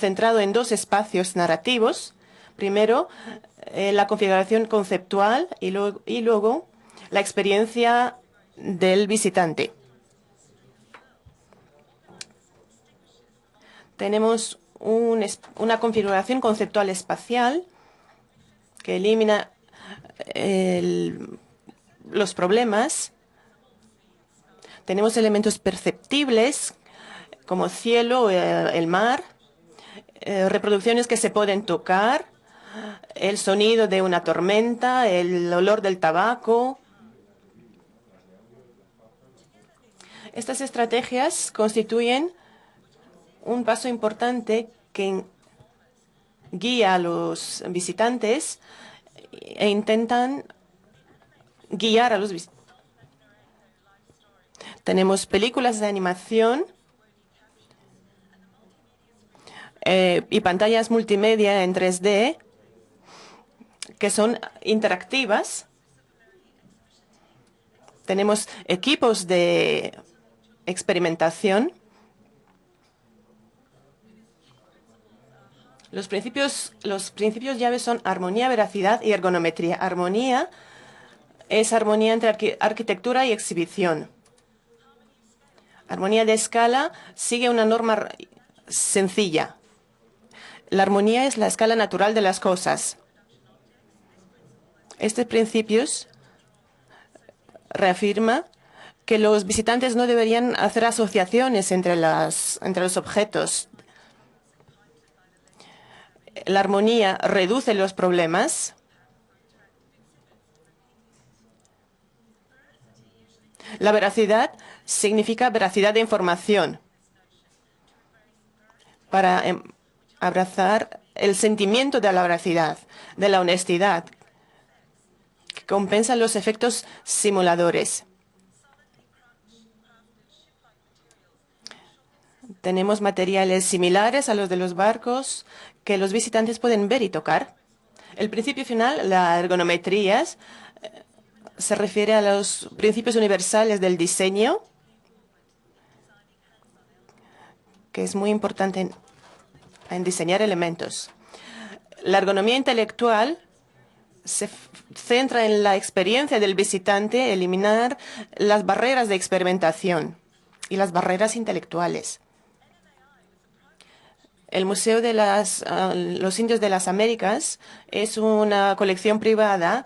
centrado en dos espacios narrativos. Primero, la configuración conceptual y luego la experiencia del visitante. Tenemos una configuración conceptual espacial que elimina los problemas. Tenemos elementos perceptibles como cielo, el mar, reproducciones que se pueden tocar, el sonido de una tormenta, el olor del tabaco. Estas estrategias constituyen un paso importante que guía a los visitantes e intentan guiar a los visitantes. Tenemos películas de animación y pantallas multimedia en 3D que son interactivas. Tenemos equipos de experimentación. Los principios llaves son armonía, veracidad y ergonometría. Armonía es armonía entre arquitectura y exhibición. Armonía de escala sigue una norma sencilla. La armonía es la escala natural de las cosas. Estos principios reafirma que los visitantes no deberían hacer asociaciones entre los objetos. La armonía reduce los problemas. La veracidad significa veracidad de información para abrazar el sentimiento de la veracidad, de la honestidad, que compensa los efectos simuladores. Tenemos materiales similares a los de los barcos que los visitantes pueden ver y tocar. El principio final, la ergonometría, se refiere a los principios universales del diseño, que es muy importante en diseñar elementos. La ergonomía intelectual se centra en la experiencia del visitante, eliminar las barreras de experimentación y las barreras intelectuales. El Museo de los Indios de las Américas es una colección privada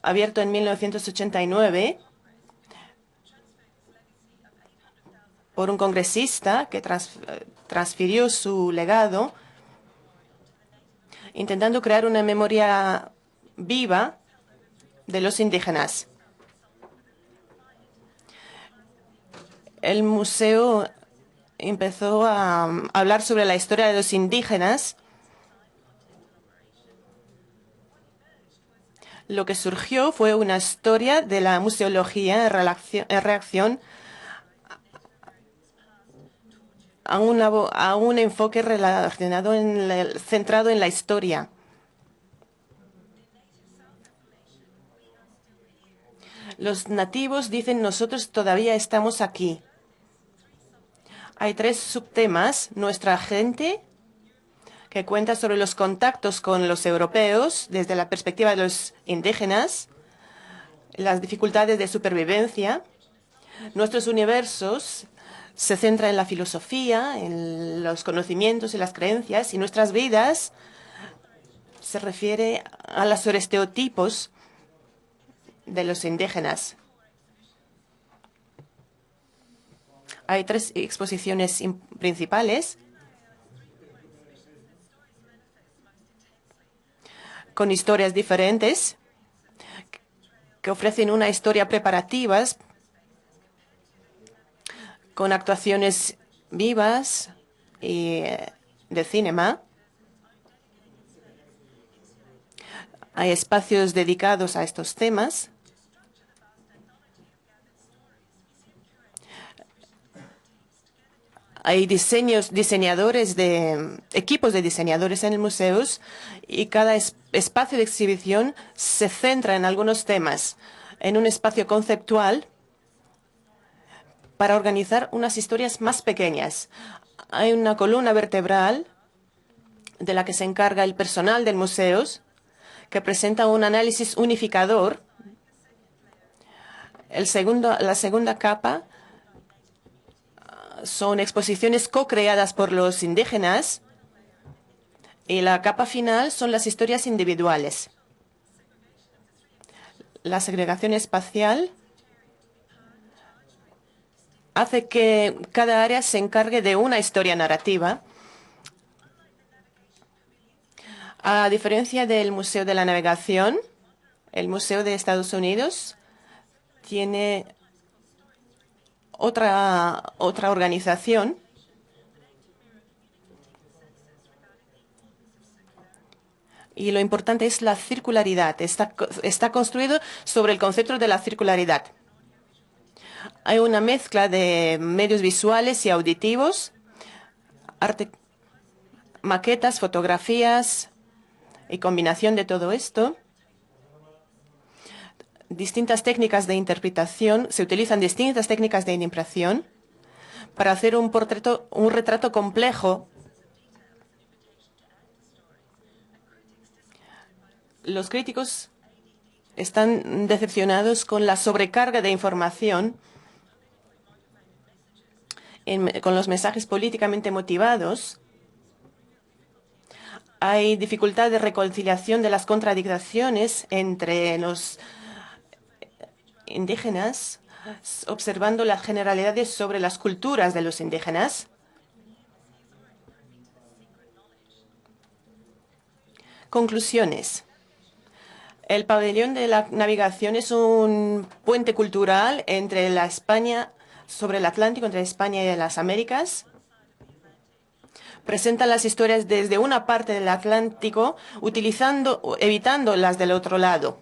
abierto en 1989 por un congresista que transfirió su legado, intentando crear una memoria viva de los indígenas. El museo empezó a hablar sobre la historia de los indígenas. Lo que surgió fue una historia de la museología en reacción a un enfoque centrado en la historia. Los nativos dicen: nosotros todavía estamos aquí. Hay 3 subtemas. Nuestra gente, que cuenta sobre los contactos con los europeos desde la perspectiva de los indígenas, las dificultades de supervivencia. Nuestros universos se centran en la filosofía, en los conocimientos y las creencias, y nuestras vidas se refiere a los estereotipos de los indígenas. Hay 3 exposiciones principales con historias diferentes que ofrecen una historia preparativas con actuaciones vivas y de cinema. Hay espacios dedicados a estos temas. Hay equipos de diseñadores en el museo, y cada espacio de exhibición se centra en algunos temas, en un espacio conceptual para organizar unas historias más pequeñas. Hay una columna vertebral de la que se encarga el personal del museo, que presenta un análisis unificador. La segunda capa son exposiciones co-creadas por los indígenas y la capa final son las historias individuales. La segregación espacial hace que cada área se encargue de una historia narrativa. A diferencia del Museo de la Navegación, el Museo de Estados Unidos tiene otra organización. Y lo importante es la circularidad. Está construido sobre el concepto de la circularidad. Hay una mezcla de medios visuales y auditivos, maquetas, fotografías y combinación de todo esto. Distintas técnicas de interpretación. Se utilizan distintas técnicas de impresión para hacer un retrato complejo. Los críticos están decepcionados con la sobrecarga de información, con los mensajes políticamente motivados. Hay dificultad de reconciliación de las contradicciones entre los indígenas, observando las generalidades sobre las culturas de los indígenas. Conclusiones. El pabellón de la navegación es un puente cultural entre la España, sobre el Atlántico, entre España y las Américas. Presenta las historias desde una parte del Atlántico, evitando las del otro lado.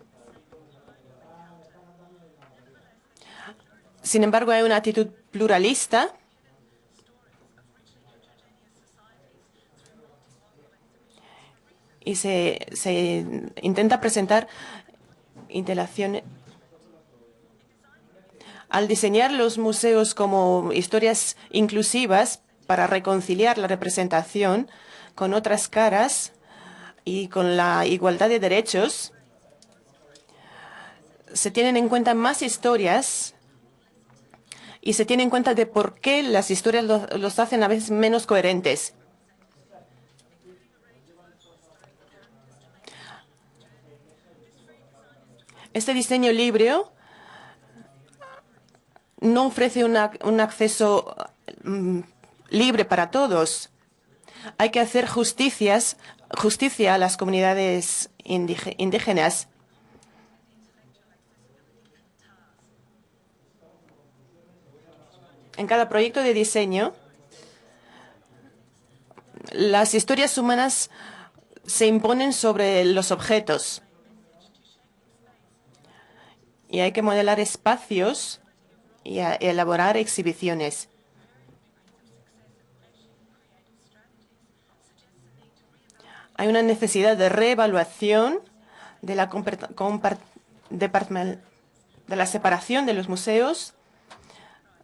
Sin embargo, hay una actitud pluralista y se intenta presentar interacciones. Al diseñar los museos como historias inclusivas para reconciliar la representación con otras caras y con la igualdad de derechos, se tienen en cuenta más historias y se tiene en cuenta de por qué las historias los hacen a veces menos coherentes. Este diseño libre no ofrece un acceso libre para todos. Hay que hacer justicia a las comunidades indígenas. En cada proyecto de diseño, las historias humanas se imponen sobre los objetos. Y hay que modelar espacios y elaborar exhibiciones. Hay una necesidad de reevaluación de la separación de los museos.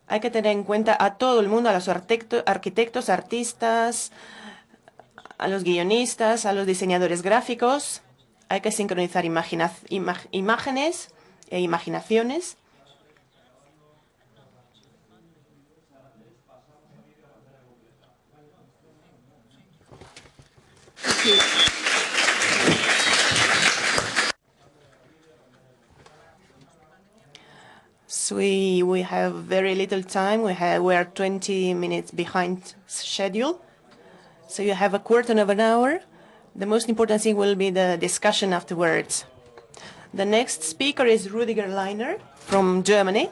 Hay que tener en cuenta a todo el mundo, a los arquitectos, artistas, a los guionistas, a los diseñadores gráficos. Hay que sincronizar imágenes e imaginaciones. So we have very little time. We are 20 minutes behind schedule. So you have a quarter of an hour. The most important thing will be the discussion afterwards. The next speaker is Rüdiger Leiner from Germany.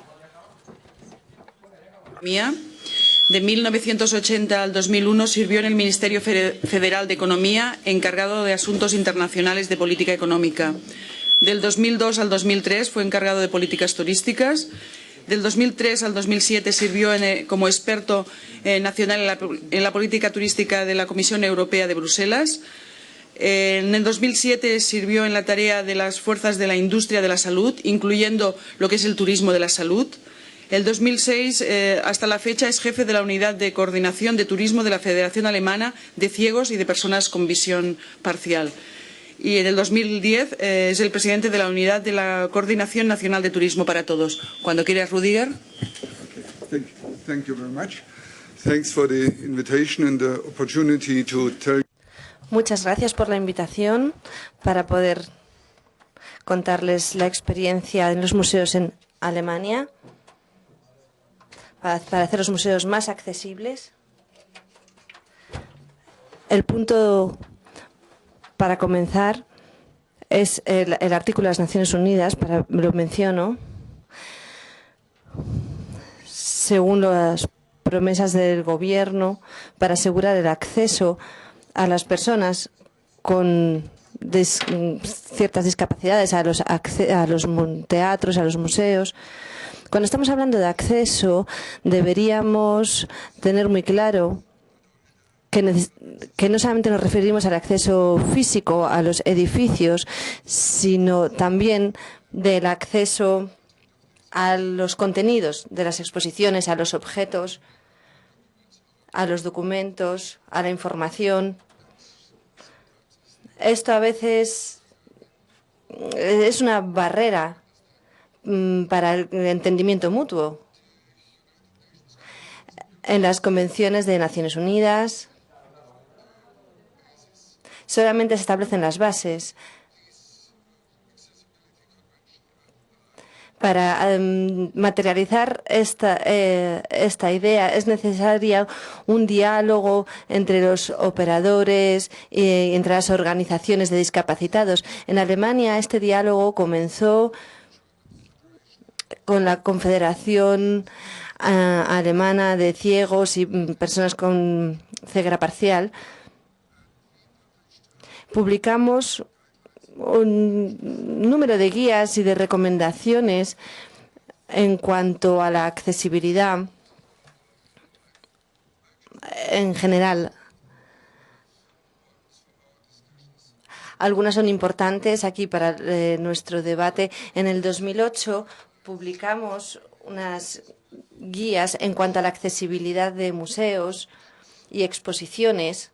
De 1980 al 2001 sirvió en el Ministerio Federal de Economía, encargado de asuntos internacionales de política económica. Del 2002 al 2003 fue encargado de políticas turísticas. Del 2003 al 2007 sirvió como experto nacional en la política turística de la Comisión Europea de Bruselas. En el 2007 sirvió en la tarea de las fuerzas de la industria de la salud, incluyendo lo que es el turismo de la salud. El 2006 hasta la fecha es jefe de la Unidad de Coordinación de Turismo de la Federación Alemana de Ciegos y de Personas con Visión Parcial. Y en el 2010 es el presidente de la Unidad de la Coordinación Nacional de Turismo para Todos. Cuando quieras, Rüdiger. Thank you very much. Thanks for the invitation and the opportunity to tell. Muchas gracias por la invitación para poder contarles la experiencia en los museos en Alemania, para hacer los museos más accesibles. El punto para comenzar es el artículo de las Naciones Unidas, lo menciono, según las promesas del gobierno para asegurar el acceso a las personas con ciertas discapacidades a los teatros, a los museos. Cuando estamos hablando de acceso, deberíamos tener muy claro que no solamente nos referimos al acceso físico a los edificios, sino también del acceso a los contenidos de las exposiciones, a los objetos, a los documentos, a la información. Esto a veces es una barrera para el entendimiento mutuo. En las convenciones de Naciones Unidas solamente se establecen las bases. Para materializar esta idea es necesario un diálogo entre los operadores y entre las organizaciones de discapacitados. En Alemania este diálogo comenzó con la Confederación Alemana de Ciegos y Personas con Ceguera Parcial. Publicamos un número de guías y de recomendaciones en cuanto a la accesibilidad en general. Algunas son importantes aquí para nuestro debate. En el 2008 publicamos unas guías en cuanto a la accesibilidad de museos y exposiciones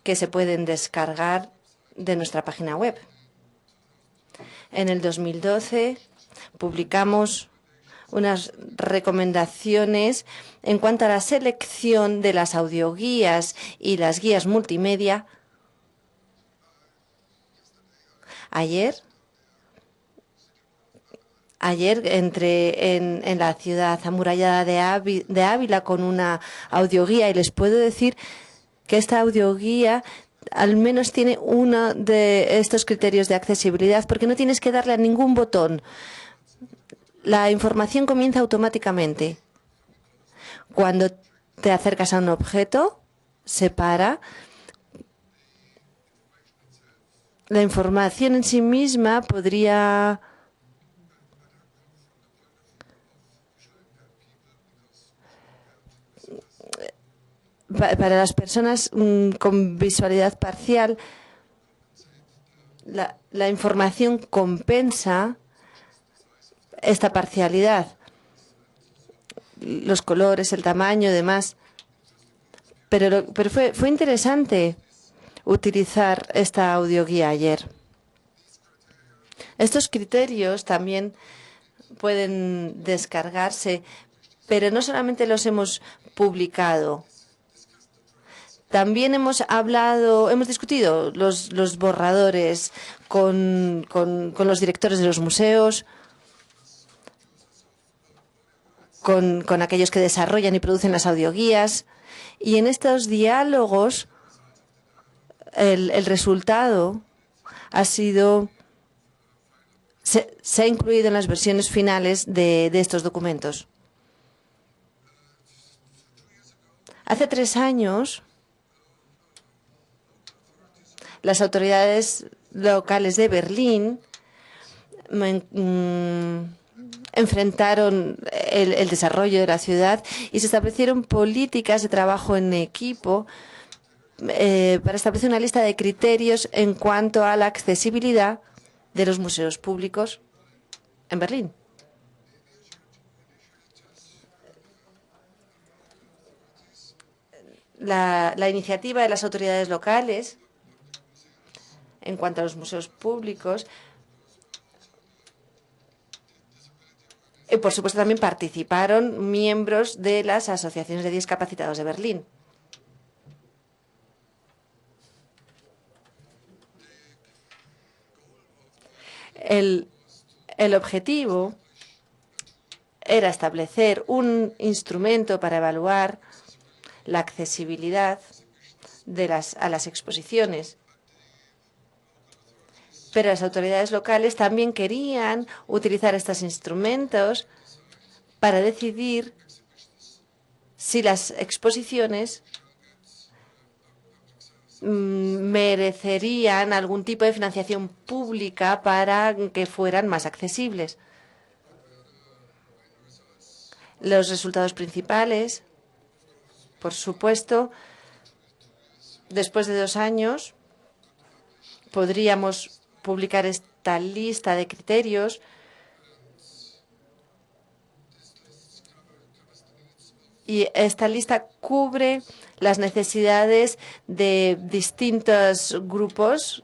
que se pueden descargar de nuestra página web. En el 2012 publicamos unas recomendaciones en cuanto a la selección de las audioguías y las guías multimedia. Ayer entré en la ciudad amurallada de Ávila con una audioguía y les puedo decir que esta audioguía al menos tiene uno de estos criterios de accesibilidad, porque no tienes que darle a ningún botón. La información comienza automáticamente. Cuando te acercas a un objeto, se para. La información en sí misma podría para las personas con visualidad parcial, la información compensa esta parcialidad, los colores, el tamaño y demás. Pero fue interesante utilizar esta audioguía ayer. Estos criterios también pueden descargarse, pero no solamente los hemos publicado. También hemos discutido los borradores con los directores de los museos, con aquellos que desarrollan y producen las audioguías. Y en estos diálogos el resultado ha sido, se ha incluido en las versiones finales de estos documentos. Hace 3 años, las autoridades locales de Berlín enfrentaron el desarrollo de la ciudad y se establecieron políticas de trabajo en equipo para establecer una lista de criterios en cuanto a la accesibilidad de los museos públicos en Berlín. la iniciativa de las autoridades locales en cuanto a los museos públicos. Y, por supuesto, también participaron miembros de las asociaciones de discapacitados de Berlín. El objetivo era establecer un instrumento para evaluar la accesibilidad a las exposiciones. Pero las autoridades locales también querían utilizar estos instrumentos para decidir si las exposiciones merecerían algún tipo de financiación pública para que fueran más accesibles. Los resultados principales, por supuesto, después de 2 años, podríamos publicar esta lista de criterios y esta lista cubre las necesidades de distintos grupos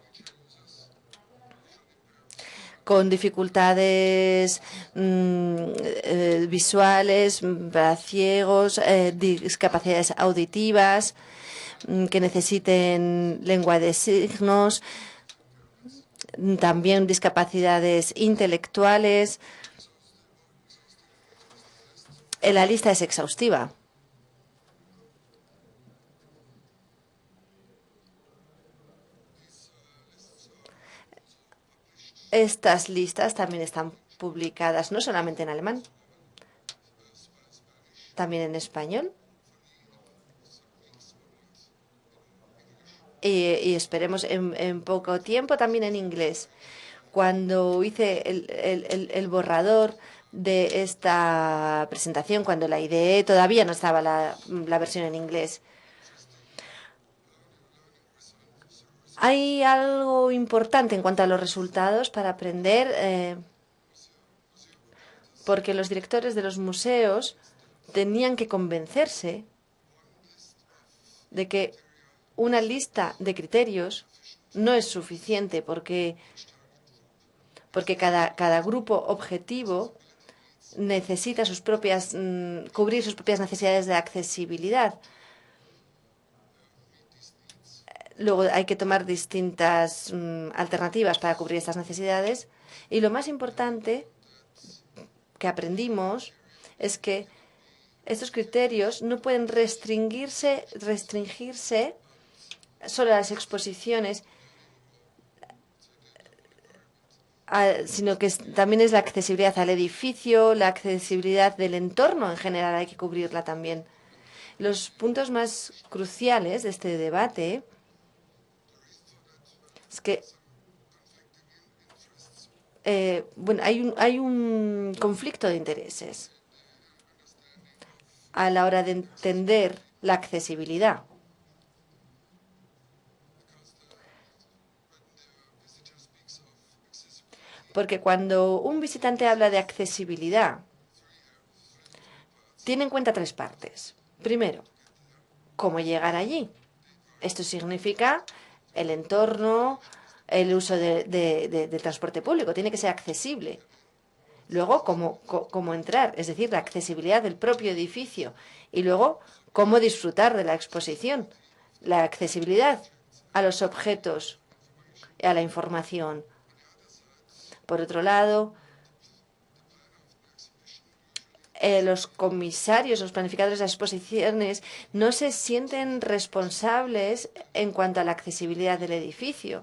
con dificultades visuales, para ciegos, discapacidades auditivas, que necesiten lengua de signos, también discapacidades intelectuales. La lista es exhaustiva. Estas listas también están publicadas no solamente en alemán, también en español. Y esperemos en poco tiempo también en inglés. Cuando hice el borrador de esta presentación, cuando la ideé, todavía no estaba la versión en inglés. Hay algo importante en cuanto a los resultados para aprender, porque los directores de los museos tenían que convencerse de que una lista de criterios no es suficiente, porque cada grupo objetivo necesita cubrir sus propias necesidades de accesibilidad. Luego hay que tomar distintas alternativas para cubrir estas necesidades. Y lo más importante que aprendimos es que estos criterios no pueden restringirse solo a las exposiciones, sino que también es la accesibilidad al edificio, la accesibilidad del entorno en general, hay que cubrirla también. Los puntos más cruciales de este debate es que hay un conflicto de intereses a la hora de entender la accesibilidad. Porque cuando un visitante habla de accesibilidad, tiene en cuenta 3 partes. Primero, cómo llegar allí. Esto significa el entorno, el uso de transporte público. Tiene que ser accesible. Luego, cómo entrar, es decir, la accesibilidad del propio edificio. Y luego, cómo disfrutar de la exposición. La accesibilidad a los objetos y a la información. Por otro lado, los comisarios, los planificadores de las exposiciones no se sienten responsables en cuanto a la accesibilidad del edificio.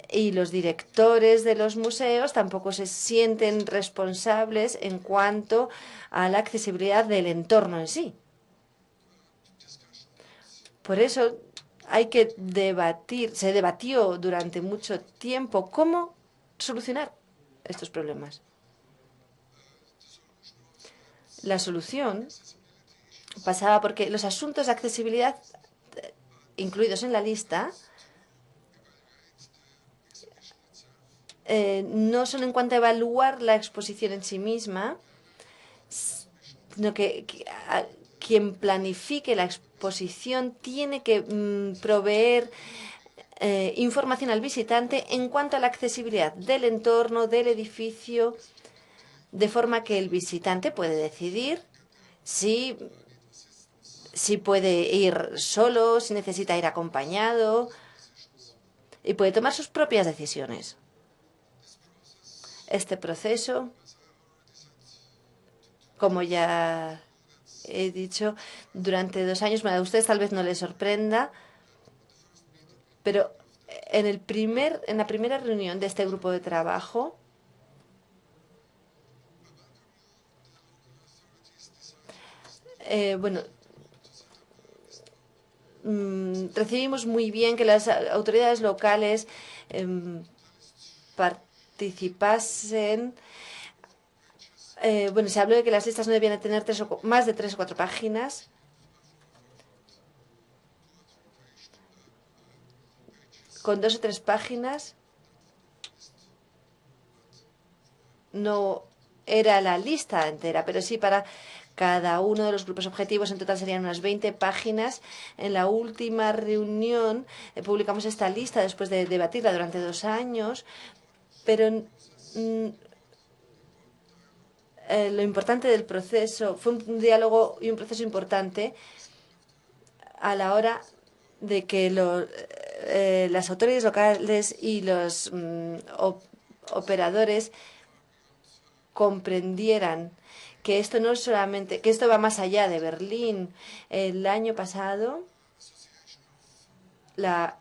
Y los directores de los museos tampoco se sienten responsables en cuanto a la accesibilidad del entorno en sí. Por eso hay que debatir, se debatió durante mucho tiempo cómo solucionar estos problemas. La solución pasaba porque los asuntos de accesibilidad incluidos en la lista no son en cuanto a evaluar la exposición en sí misma, sino que quien planifique la exposición exposición tiene que proveer información al visitante en cuanto a la accesibilidad del entorno, del edificio, de forma que el visitante puede decidir si puede ir solo, si necesita ir acompañado y puede tomar sus propias decisiones. Este proceso, como ya he dicho, durante 2 años, a ustedes tal vez no les sorprenda, pero en la primera reunión de este grupo de trabajo, recibimos muy bien que las autoridades locales participasen. Se habló de que las listas no debían tener más de 3 o 4 páginas. Con 2 o 3 páginas no era la lista entera, pero sí para cada uno de los grupos objetivos. En total serían unas 20 páginas. En la última reunión publicamos esta lista después de debatirla durante 2 años, pero lo importante del proceso fue un diálogo y un proceso importante a la hora de que las autoridades locales y los operadores comprendieran que esto no es solamente, que esto va más allá de Berlín. El año pasado, la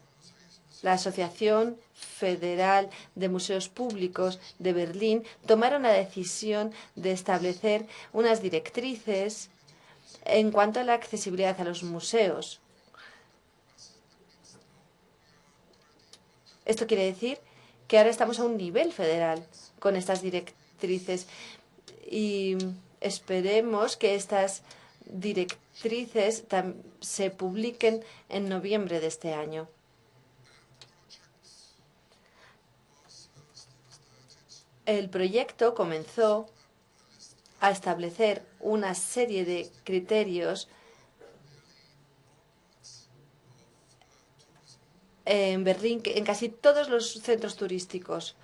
Asociación Federal de Museos Públicos de Berlín tomaron la decisión de establecer unas directrices en cuanto a la accesibilidad a los museos. Esto quiere decir que ahora estamos a un nivel federal con estas directrices y esperemos que estas directrices se publiquen en noviembre de este año. El proyecto comenzó a establecer una serie de criterios en Berlín, en casi todos los centros turísticos,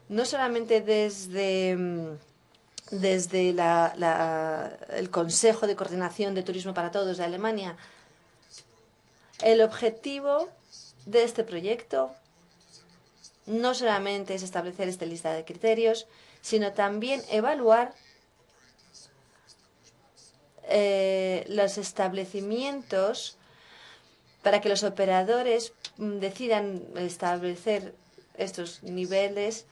no solamente desde el Consejo de Coordinación de Turismo para Todos de Alemania. El objetivo de este proyecto no solamente es establecer esta lista de criterios, sino también evaluar los establecimientos para que los operadores decidan establecer estos niveles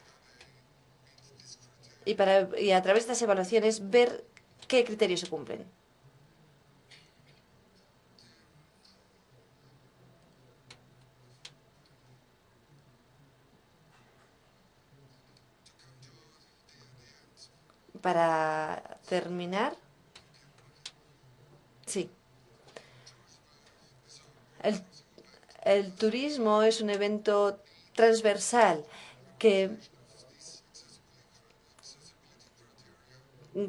y a través de estas evaluaciones ver qué criterios se cumplen. Para terminar, sí. El turismo es un evento transversal que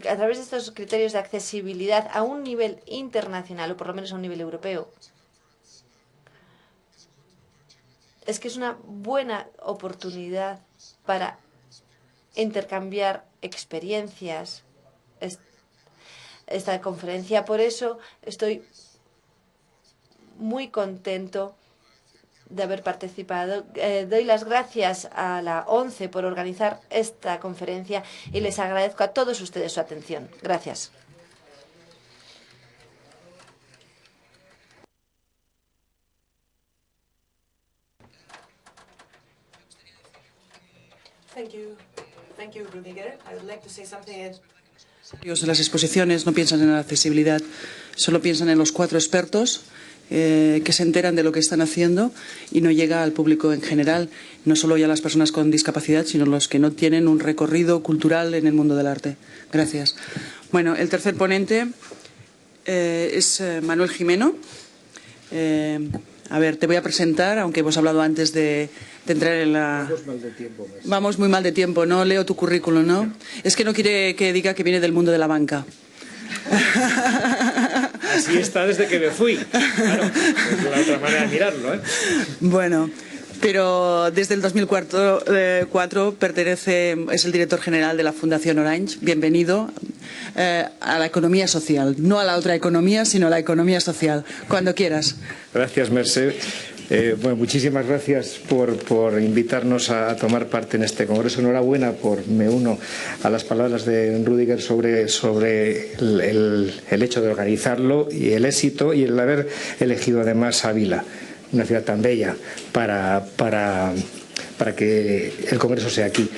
a través de estos criterios de accesibilidad a un nivel internacional, o por lo menos a un nivel europeo, es que es una buena oportunidad para intercambiar experiencias. Esta conferencia, por eso estoy muy contento de haber participado. Doy las gracias a la ONCE por organizar esta conferencia y les agradezco a todos ustedes su atención. Gracias. Thank you, Rudiger. I would like to say something. En las exposiciones no piensan en la accesibilidad, solo piensan en los 4 expertos que se enteran de lo que están haciendo y no llega al público en general, no solo ya las personas con discapacidad, sino los que no tienen un recorrido cultural en el mundo del arte. Gracias. Bueno, el tercer ponente es Manuel Gimeno. A ver, te voy a presentar, aunque hemos hablado antes de entrar en la... Vamos mal de tiempo. Vamos muy mal de tiempo, no leo tu currículum, ¿no? Es que no quiere que diga que viene del mundo de la banca. así está desde que me fui. Claro, es la otra manera de mirarlo, ¿eh? Bueno, pero desde el 2004 es el director general de la Fundación Orange. Bienvenido a la economía social. No a la otra economía, sino a la economía social. Cuando quieras. Gracias, Mercè. Bueno, muchísimas gracias por invitarnos a tomar parte en este congreso. Enhorabuena, me uno a las palabras de Rüdiger sobre el hecho de organizarlo y el éxito y el haber elegido además Ávila, una ciudad tan bella, para que el congreso sea aquí.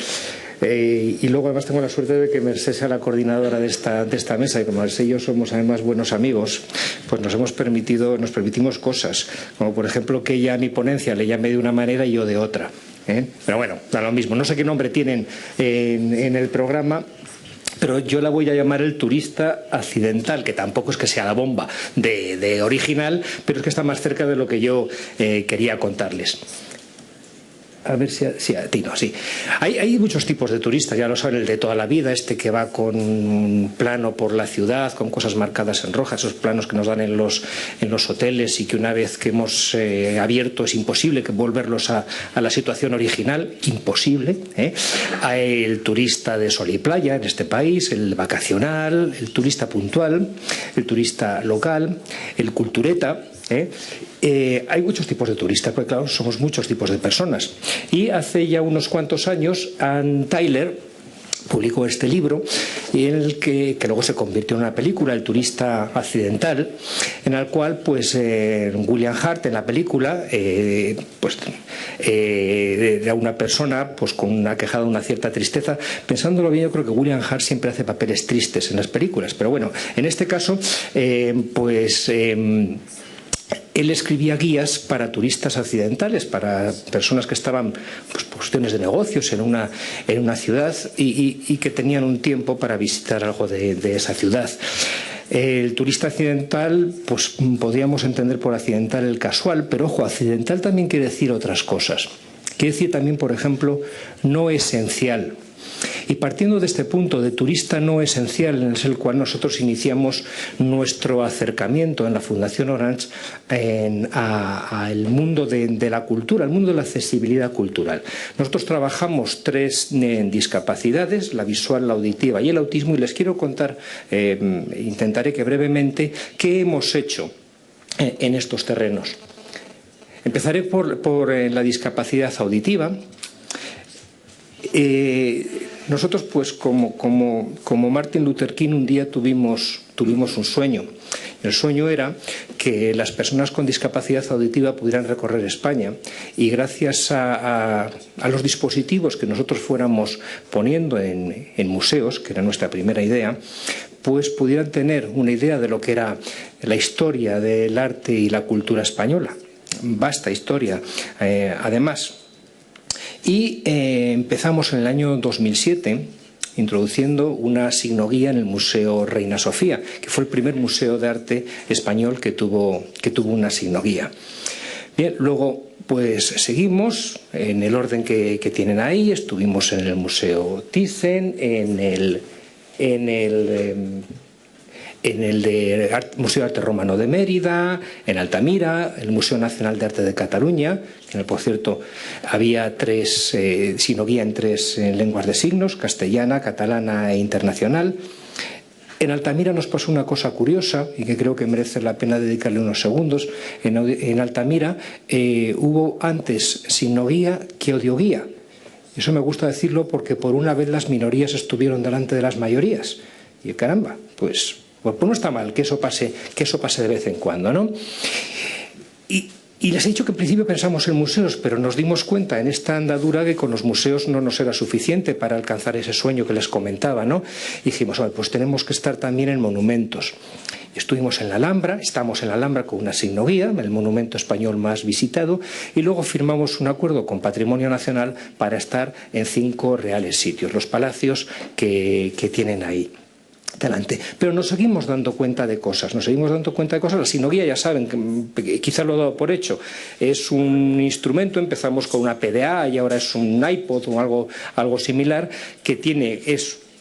Y luego además tengo la suerte de que Mercè sea la coordinadora de esta mesa, y como Mercè y yo somos además buenos amigos, pues nos permitimos cosas, como por ejemplo que ella a mi ponencia le llame de una manera y yo de otra, ¿eh? Pero bueno, da lo mismo, no sé qué nombre tienen en el programa, pero yo la voy a llamar el turista accidental, que tampoco es que sea la bomba de original, pero es que está más cerca de lo que yo quería contarles. A ver si atino, sí. Hay muchos tipos de turistas, ya lo saben, el de toda la vida, este que va con un plano por la ciudad, con cosas marcadas en roja, esos planos que nos dan en los hoteles y que una vez que hemos abierto es imposible que volverlos a la situación original, imposible, ¿eh? Hay el turista de sol y playa en este país, el vacacional, el turista puntual, el turista local, el cultureta, hay muchos tipos de turistas, porque claro, somos muchos tipos de personas. Y hace ya unos cuantos años, Ann Tyler publicó este libro, en el que luego se convirtió en una película, El turista accidental, en el cual pues William Hart en la película era una persona pues con una quejada, una cierta tristeza. Pensándolo bien, yo creo que William Hart siempre hace papeles tristes en las películas, pero bueno, en este caso él escribía guías para turistas accidentales, para personas que estaban pues, por cuestiones de negocios en una ciudad y que tenían un tiempo para visitar algo de esa ciudad. El turista accidental, pues podríamos entender por accidental el casual, pero ojo, accidental también quiere decir otras cosas. Quiere decir también, por ejemplo, no esencial. Y partiendo de este punto de turista no esencial, en el cual nosotros iniciamos nuestro acercamiento en la Fundación Orange al mundo de la cultura, al mundo de la accesibilidad cultural. Nosotros trabajamos 3 discapacidades, la visual, la auditiva y el autismo, y les quiero contar, intentaré que brevemente, qué hemos hecho en estos terrenos. Empezaré por la discapacidad auditiva. Nosotros, pues como Martin Luther King, un día tuvimos un sueño. El sueño era que las personas con discapacidad auditiva pudieran recorrer España, y gracias a los dispositivos que nosotros fuéramos poniendo en museos, que era nuestra primera idea, pues pudieran tener una idea de lo que era la historia del arte y la cultura española. Vasta historia, además. Y empezamos en el año 2007 introduciendo una signoguía en el Museo Reina Sofía, que fue el primer museo de arte español que tuvo una signoguía. Bien, luego pues seguimos en el orden que tienen ahí. Estuvimos en el Museo Thyssen, en el Museo de Arte Romano de Mérida, en Altamira, el Museo Nacional de Arte de Cataluña, en el, por cierto, había signoguía en 3 lenguas de signos, castellana, catalana e internacional. En Altamira nos pasó una cosa curiosa y que creo que merece la pena dedicarle unos segundos. En Altamira hubo antes signoguía que audioguía. Eso me gusta decirlo porque por una vez las minorías estuvieron delante de las mayorías. Y caramba, pues no está mal que eso pase de vez en cuando, ¿no? Y les he dicho que en principio pensamos en museos, pero nos dimos cuenta en esta andadura que con los museos no nos era suficiente para alcanzar ese sueño que les comentaba, ¿no? Y dijimos, pues tenemos que estar también en monumentos. Estuvimos en la Alhambra, estamos en la Alhambra con una signoguía, el monumento español más visitado, y luego firmamos un acuerdo con Patrimonio Nacional para estar en 5 reales sitios, los palacios que tienen ahí delante. Pero nos seguimos dando cuenta de cosas, La signoguía, ya saben, que quizá lo he dado por hecho, es un instrumento. Empezamos con una PDA y ahora es un iPod o algo similar, que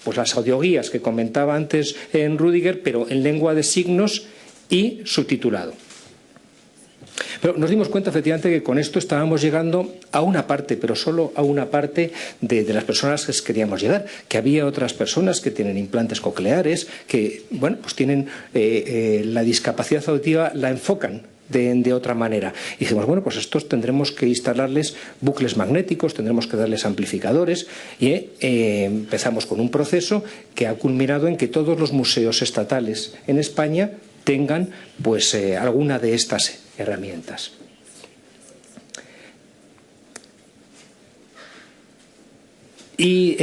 pues las audioguías que comentaba antes en Rüdiger, pero en lengua de signos y subtitulado. Pero nos dimos cuenta efectivamente que con esto estábamos llegando a una parte, pero solo a una parte de las personas que queríamos llegar, que había otras personas que tienen implantes cocleares, que bueno, pues tienen la discapacidad auditiva, la enfocan de otra manera. Y dijimos, bueno, pues estos tendremos que instalarles bucles magnéticos, tendremos que darles amplificadores y empezamos con un proceso que ha culminado en que todos los museos estatales en España tengan pues alguna de estas herramientas. Y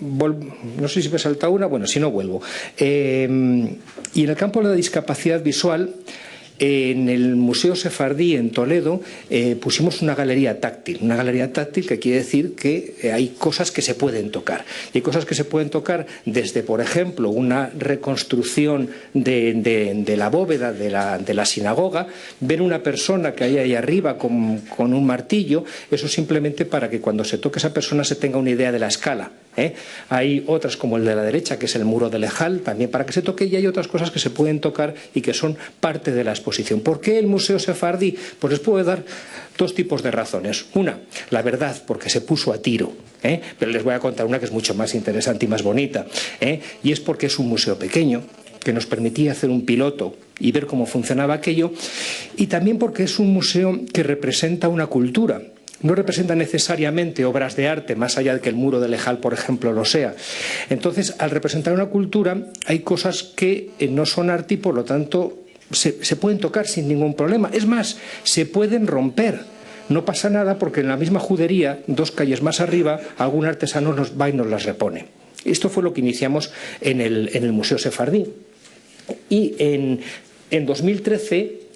no sé si me he saltado una, bueno, si no vuelvo. Y en el campo de la discapacidad visual, en el Museo Sefardí en Toledo pusimos una galería táctil que quiere decir que hay cosas que se pueden tocar. Y hay cosas que se pueden tocar desde, por ejemplo, una reconstrucción de la bóveda de la sinagoga, ver una persona que hay ahí arriba con un martillo, eso simplemente para que cuando se toque esa persona se tenga una idea de la escala. Hay otras como el de la derecha, que es el muro de Lejal, también para que se toque, y hay otras cosas que se pueden tocar y que son parte de la exposición. ¿Por qué el Museo Sefardí? Pues les puedo dar dos tipos de razones. Una, la verdad, porque se puso a tiro, pero les voy a contar una que es mucho más interesante y más bonita, y es porque es un museo pequeño, que nos permitía hacer un piloto y ver cómo funcionaba aquello, y también porque es un museo que representa una cultura. No representa necesariamente obras de arte, más allá de que el muro de Lejal, por ejemplo, lo sea. Entonces, al representar una cultura, hay cosas que no son arte y, por lo tanto, se pueden tocar sin ningún problema. Es más, se pueden romper. No pasa nada porque en la misma judería, 2 calles más arriba, algún artesano nos va y nos las repone. Esto fue lo que iniciamos en el Museo Sefardí. Y en 2013...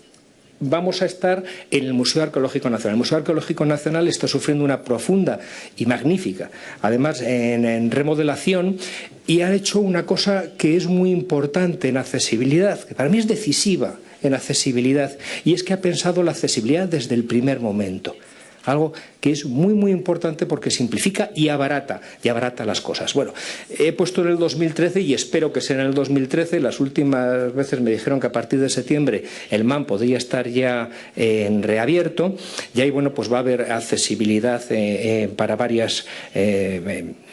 vamos a estar en el Museo Arqueológico Nacional. El Museo Arqueológico Nacional está sufriendo una profunda y magnífica, además en remodelación, y ha hecho una cosa que es muy importante en accesibilidad, que para mí es decisiva en accesibilidad, y es que ha pensado la accesibilidad desde el primer momento. Algo que es muy, muy importante porque simplifica y abarata las cosas. Bueno, he puesto en el 2013 y espero que sea en el 2013. Las últimas veces me dijeron que a partir de septiembre el MAM podría estar ya reabierto, y ahí, bueno, pues va a haber accesibilidad para varias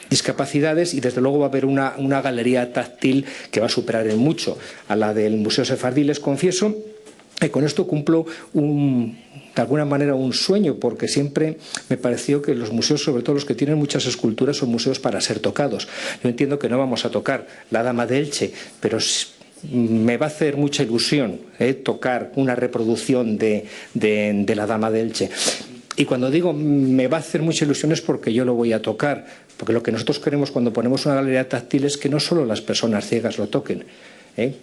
discapacidades, y desde luego va a haber una galería táctil que va a superar en mucho a la del Museo Sefardí. Les confieso que con esto cumplo de alguna manera un sueño, porque siempre me pareció que los museos, sobre todo los que tienen muchas esculturas, son museos para ser tocados. Yo entiendo que no vamos a tocar la Dama de Elche, pero me va a hacer mucha ilusión tocar una reproducción de la Dama de Elche. Y cuando digo me va a hacer mucha ilusión es porque yo lo voy a tocar, porque lo que nosotros queremos cuando ponemos una galería táctil es que no solo las personas ciegas lo toquen,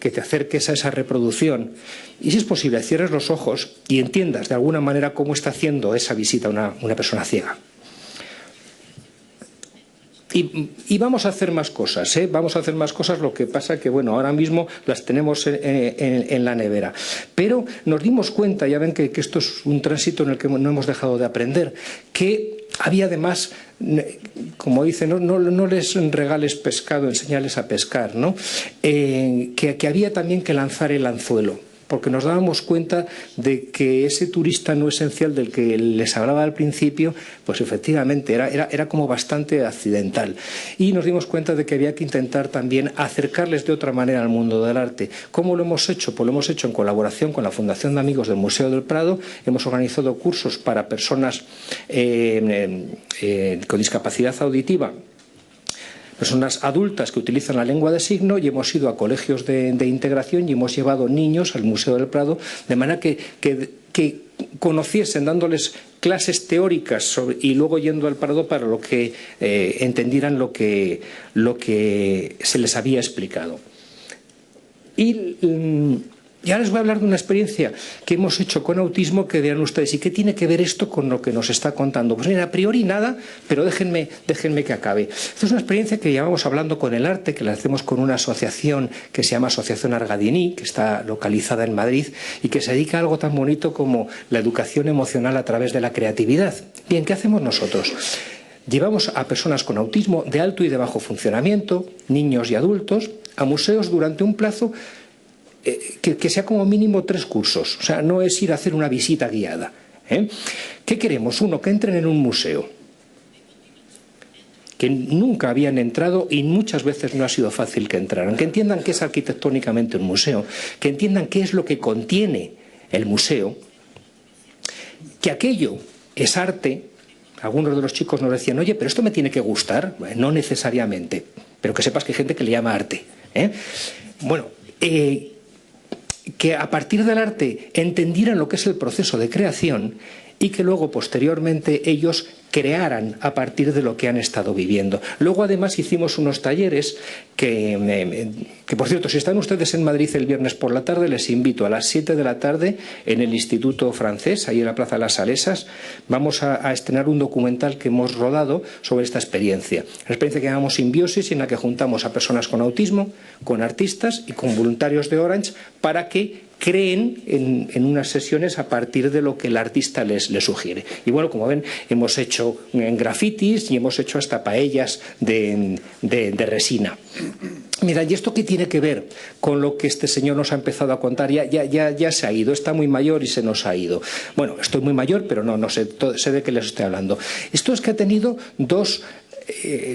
que te acerques a esa reproducción y, si es posible, cierres los ojos y entiendas de alguna manera cómo está haciendo esa visita una persona ciega. Y vamos a hacer más cosas, vamos a hacer más cosas. Lo que pasa que, bueno, ahora mismo las tenemos en la nevera. Pero nos dimos cuenta, ya ven que esto es un tránsito en el que no hemos dejado de aprender, que había además, como dice, no les regales pescado, enséñales a pescar, ¿no? Que había también que lanzar el anzuelo, porque nos dábamos cuenta de que ese turista no esencial del que les hablaba al principio, pues efectivamente era como bastante accidental. Y nos dimos cuenta de que había que intentar también acercarles de otra manera al mundo del arte. ¿Cómo lo hemos hecho? Pues lo hemos hecho en colaboración con la Fundación de Amigos del Museo del Prado. Hemos organizado cursos para personas con discapacidad auditiva, personas adultas que utilizan la lengua de signo, y hemos ido a colegios de integración y hemos llevado niños al Museo del Prado, de manera que conociesen, dándoles clases teóricas y luego yendo al Prado para lo que entendieran lo que se les había explicado. Y ahora les voy a hablar de una experiencia que hemos hecho con autismo, que dirán ustedes, ¿y qué tiene que ver esto con lo que nos está contando? Pues mira, a priori nada, pero déjenme que acabe. Esta es una experiencia que llevamos hablando con el arte, que la hacemos con una asociación que se llama Asociación Argadiní, que está localizada en Madrid y que se dedica a algo tan bonito como la educación emocional a través de la creatividad. Bien, ¿qué hacemos nosotros? Llevamos a personas con autismo de alto y de bajo funcionamiento, niños y adultos, a museos durante un plazo que sea como mínimo 3 cursos. O sea, no es ir a hacer una visita guiada. ¿Qué queremos? Uno, que entren en un museo, que nunca habían entrado y muchas veces no ha sido fácil que entraran, que entiendan qué es arquitectónicamente un museo, que entiendan qué es lo que contiene el museo, que aquello es arte. Algunos de los chicos nos decían, oye, pero esto me tiene que gustar. No necesariamente, pero que sepas que hay gente que le llama arte. Bueno, que a partir del arte entendieran lo que es el proceso de creación y que luego posteriormente ellos crearan a partir de lo que han estado viviendo. Luego además hicimos unos talleres que por cierto, si están ustedes en Madrid el viernes por la tarde, les invito a las 7 de la tarde en el Instituto Francés, ahí en la Plaza de las Salesas. Vamos a estrenar un documental que hemos rodado sobre esta experiencia. Una experiencia que llamamos Simbiosis, en la que juntamos a personas con autismo, con artistas y con voluntarios de Orange para que creen en unas sesiones a partir de lo que el artista les sugiere. Y bueno, como ven, hemos hecho grafitis y hemos hecho hasta paellas de resina. Mira, ¿y esto qué tiene que ver con lo que este señor nos ha empezado a contar? Ya se ha ido, está muy mayor y se nos ha ido. Bueno, estoy muy mayor, pero no sé de qué les estoy hablando. Esto es que ha tenido dos,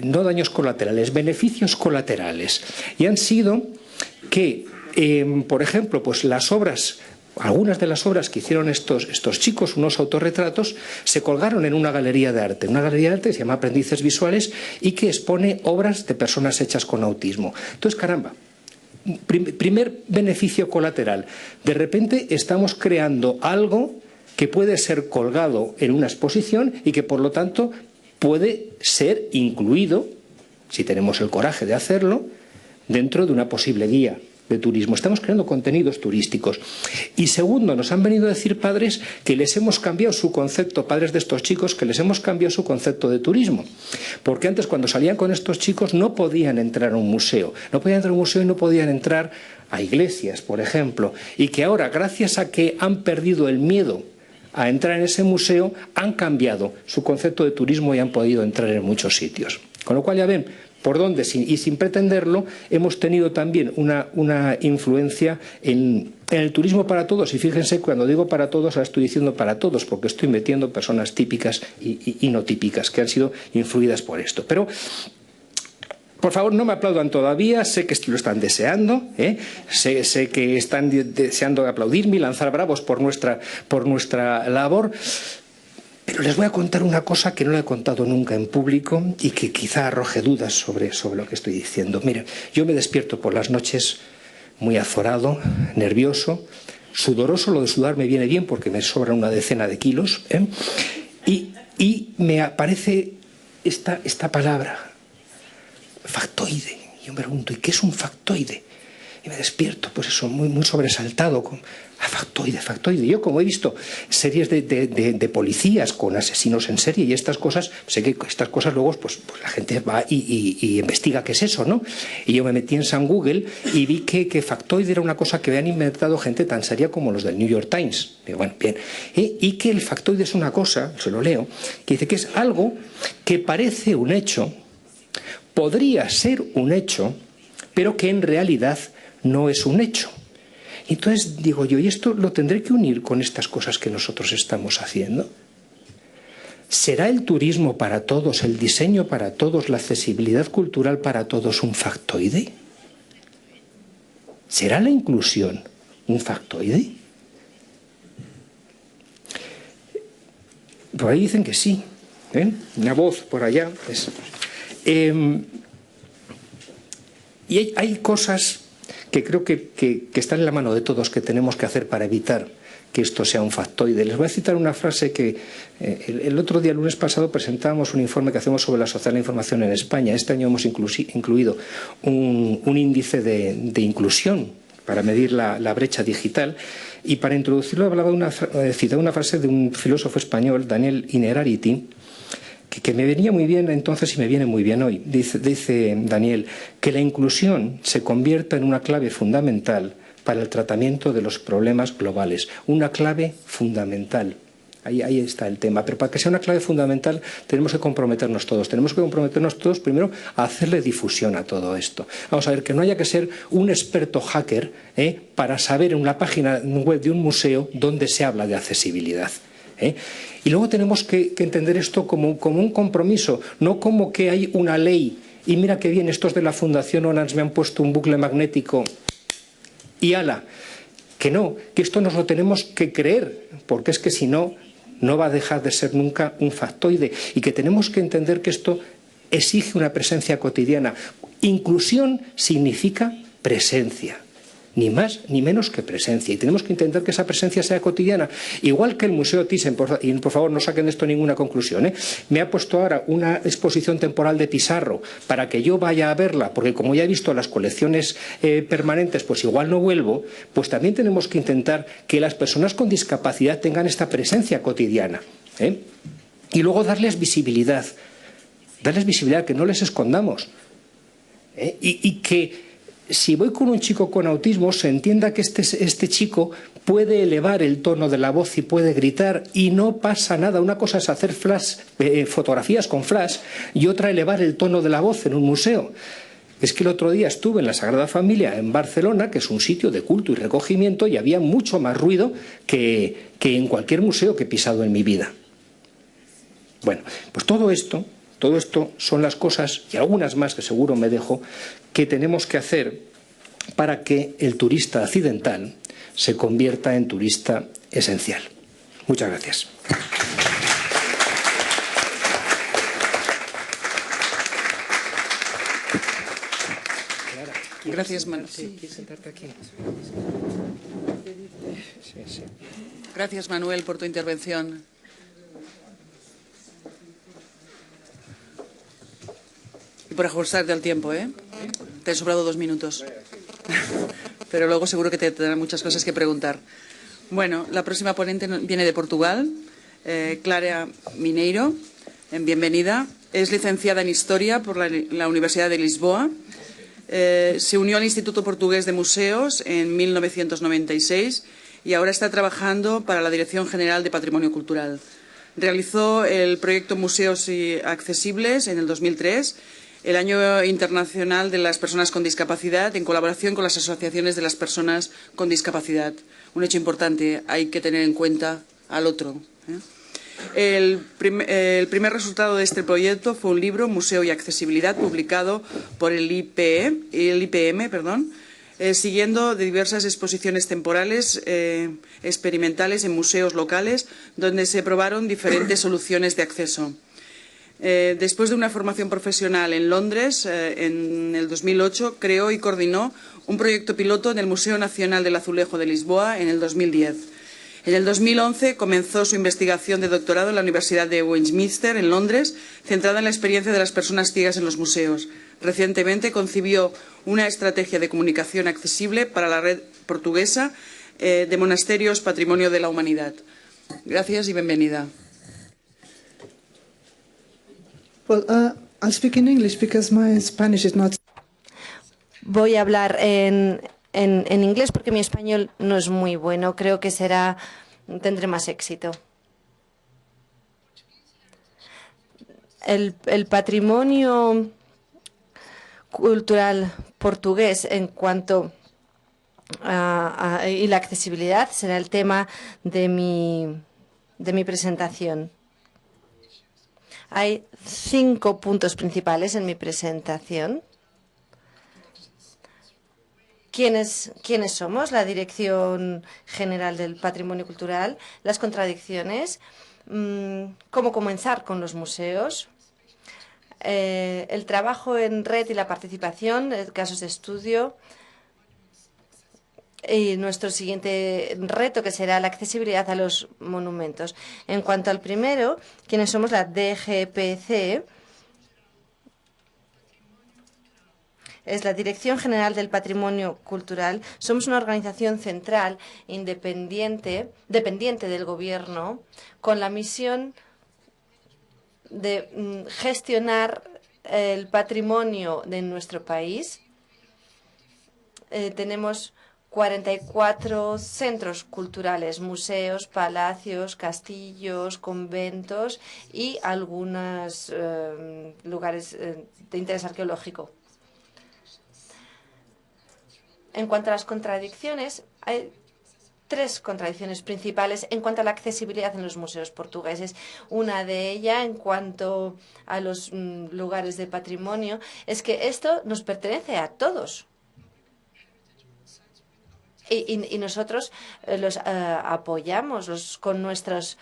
no daños colaterales, beneficios colaterales. Y han sido que por ejemplo, pues las obras, algunas de las obras que hicieron estos chicos, unos autorretratos, se colgaron en una galería de arte. Una galería de arte que se llama Aprendices Visuales y que expone obras de personas hechas con autismo. Entonces, caramba, primer beneficio colateral. De repente estamos creando algo que puede ser colgado en una exposición y que, por lo tanto, puede ser incluido, si tenemos el coraje de hacerlo, dentro de una posible guía de turismo. Estamos creando contenidos turísticos. Y segundo, nos han venido a decir padres que les hemos cambiado su concepto, padres de estos chicos, que les hemos cambiado su concepto de turismo. Porque antes, cuando salían con estos chicos, no podían entrar a un museo. No podían entrar a un museo y no podían entrar a iglesias, por ejemplo. Y que ahora, gracias a que han perdido el miedo a entrar en ese museo, han cambiado su concepto de turismo y han podido entrar en muchos sitios. Con lo cual, ya ven por dónde, y sin pretenderlo, hemos tenido también una influencia en el turismo para todos. Y fíjense, cuando digo para todos, ahora estoy diciendo para todos, porque estoy metiendo personas típicas y no típicas, que han sido influidas por esto. Pero, por favor, no me aplaudan todavía, sé que lo están deseando, sé que están deseando aplaudirme y lanzar bravos por nuestra labor. Pero les voy a contar una cosa que no le he contado nunca en público y que quizá arroje dudas sobre lo que estoy diciendo. Mire, yo me despierto por las noches muy azorado, nervioso, sudoroso. Lo de sudar me viene bien porque me sobran una decena de kilos, y me aparece esta palabra, factoide. Yo me pregunto, ¿y qué es un factoide? Y me despierto, pues eso, muy sobresaltado con factoide. Yo, como he visto series de policías con asesinos en serie y estas cosas, sé que estas cosas luego pues la gente va y investiga qué es eso, ¿no? Y yo me metí en San Google y vi que factoide era una cosa que habían inventado gente tan seria como los del New York Times. Digo, bueno, bien. Y que el factoide es una cosa, se lo leo, que dice que es algo que parece un hecho, podría ser un hecho, pero que en realidad no es un hecho. Entonces digo yo, ¿y esto lo tendré que unir con estas cosas que nosotros estamos haciendo? ¿Será el turismo para todos, el diseño para todos, la accesibilidad cultural para todos un factoide? ¿Será la inclusión un factoide? Por ahí dicen que sí, una voz por allá. Y hay cosas que creo que están en la mano de todos, que tenemos que hacer para evitar que esto sea un factoide. Les voy a citar una frase que el otro día, el lunes pasado, presentábamos un informe que hacemos sobre la sociedad de la información en España. Este año hemos incluido un índice de inclusión para medir la brecha digital, y para introducirlo citaba una frase de un filósofo español, Daniel Innerarity, que me venía muy bien entonces y me viene muy bien hoy. Dice Daniel que la inclusión se convierta en una clave fundamental para el tratamiento de los problemas globales. Una clave fundamental. Ahí está el tema. Pero para que sea una clave fundamental tenemos que comprometernos todos. Tenemos que comprometernos todos primero a hacerle difusión a todo esto. Vamos a ver, que no haya que ser un experto hacker para saber en una página web de un museo dónde se habla de accesibilidad. Y luego tenemos que entender esto como un compromiso, no como que hay una ley. Y mira qué bien, estos de la Fundación Onans me han puesto un bucle magnético y ala. Que no, que esto nos lo tenemos que creer, porque es que si no, no va a dejar de ser nunca un factoide, y que tenemos que entender que esto exige una presencia cotidiana. Inclusión significa presencia, ni más ni menos que presencia, y tenemos que intentar que esa presencia sea cotidiana. Igual que el Museo Thyssen, y por favor no saquen de esto ninguna conclusión, me ha puesto ahora una exposición temporal de Pizarro para que yo vaya a verla, porque como ya he visto las colecciones permanentes, pues igual no vuelvo. Pues también tenemos que intentar que las personas con discapacidad tengan esta presencia cotidiana, y luego darles visibilidad, que no les escondamos, y que si voy con un chico con autismo, se entienda que este chico puede elevar el tono de la voz y puede gritar y no pasa nada. Una cosa es hacer fotografías con flash, y otra elevar el tono de la voz en un museo. Es que el otro día estuve en la Sagrada Familia en Barcelona, que es un sitio de culto y recogimiento, y había mucho más ruido que en cualquier museo que he pisado en mi vida. Bueno, pues todo esto son las cosas, y algunas más que seguro me dejo, que tenemos que hacer para que el turista accidental se convierta en turista esencial. Muchas gracias. Gracias, Manuel. Gracias, Manuel, por tu intervención. Y por ajustarte al tiempo, Te he sobrado 2 minutos. Pero luego seguro que te tendrán muchas cosas que preguntar. Bueno, la próxima ponente viene de Portugal, Clara Mineiro. Bienvenida. Es licenciada en Historia por la Universidad de Lisboa. Se unió al Instituto Portugués de Museos en 1996 y ahora está trabajando para la Dirección General de Patrimonio Cultural. Realizó el proyecto Museos Accesibles en el 2003, el Año Internacional de las Personas con Discapacidad, en colaboración con las asociaciones de las personas con discapacidad. Un hecho importante, hay que tener en cuenta al otro. El primer resultado de este proyecto fue un libro, Museo y Accesibilidad, publicado por el IPM, siguiendo de diversas exposiciones temporales experimentales en museos locales, donde se probaron diferentes soluciones de acceso. Después de una formación profesional en Londres, en el 2008, creó y coordinó un proyecto piloto en el Museo Nacional del Azulejo de Lisboa en el 2010. En el 2011 comenzó su investigación de doctorado en la Universidad de Westminster, en Londres, centrada en la experiencia de las personas ciegas en los museos. Recientemente concibió una estrategia de comunicación accesible para la red portuguesa de monasterios Patrimonio de la Humanidad. Gracias y bienvenida. Well, I'll speak in English because my Spanish is not. Voy a hablar en inglés porque mi español no es muy bueno. Creo que tendré más éxito. El patrimonio cultural portugués en cuanto y la accesibilidad será el tema de mi presentación. Hay 5 puntos principales en mi presentación. ¿Quiénes somos? La Dirección General del Patrimonio Cultural, las contradicciones, cómo comenzar con los museos, el trabajo en red y la participación, casos de estudio, y nuestro siguiente reto, que será la accesibilidad a los monumentos. En cuanto al primero, ¿quiénes somos? La DGPC. Es la Dirección General del Patrimonio Cultural. Somos una organización central, dependiente del Gobierno, con la misión de gestionar el patrimonio de nuestro país. Tenemos 44 centros culturales, museos, palacios, castillos, conventos y algunos lugares de interés arqueológico. En cuanto a las contradicciones, hay 3 contradicciones principales en cuanto a la accesibilidad en los museos portugueses. Una de ellas, en cuanto a los lugares de patrimonio, es que esto nos pertenece a todos. Y nosotros los apoyamos con nuestros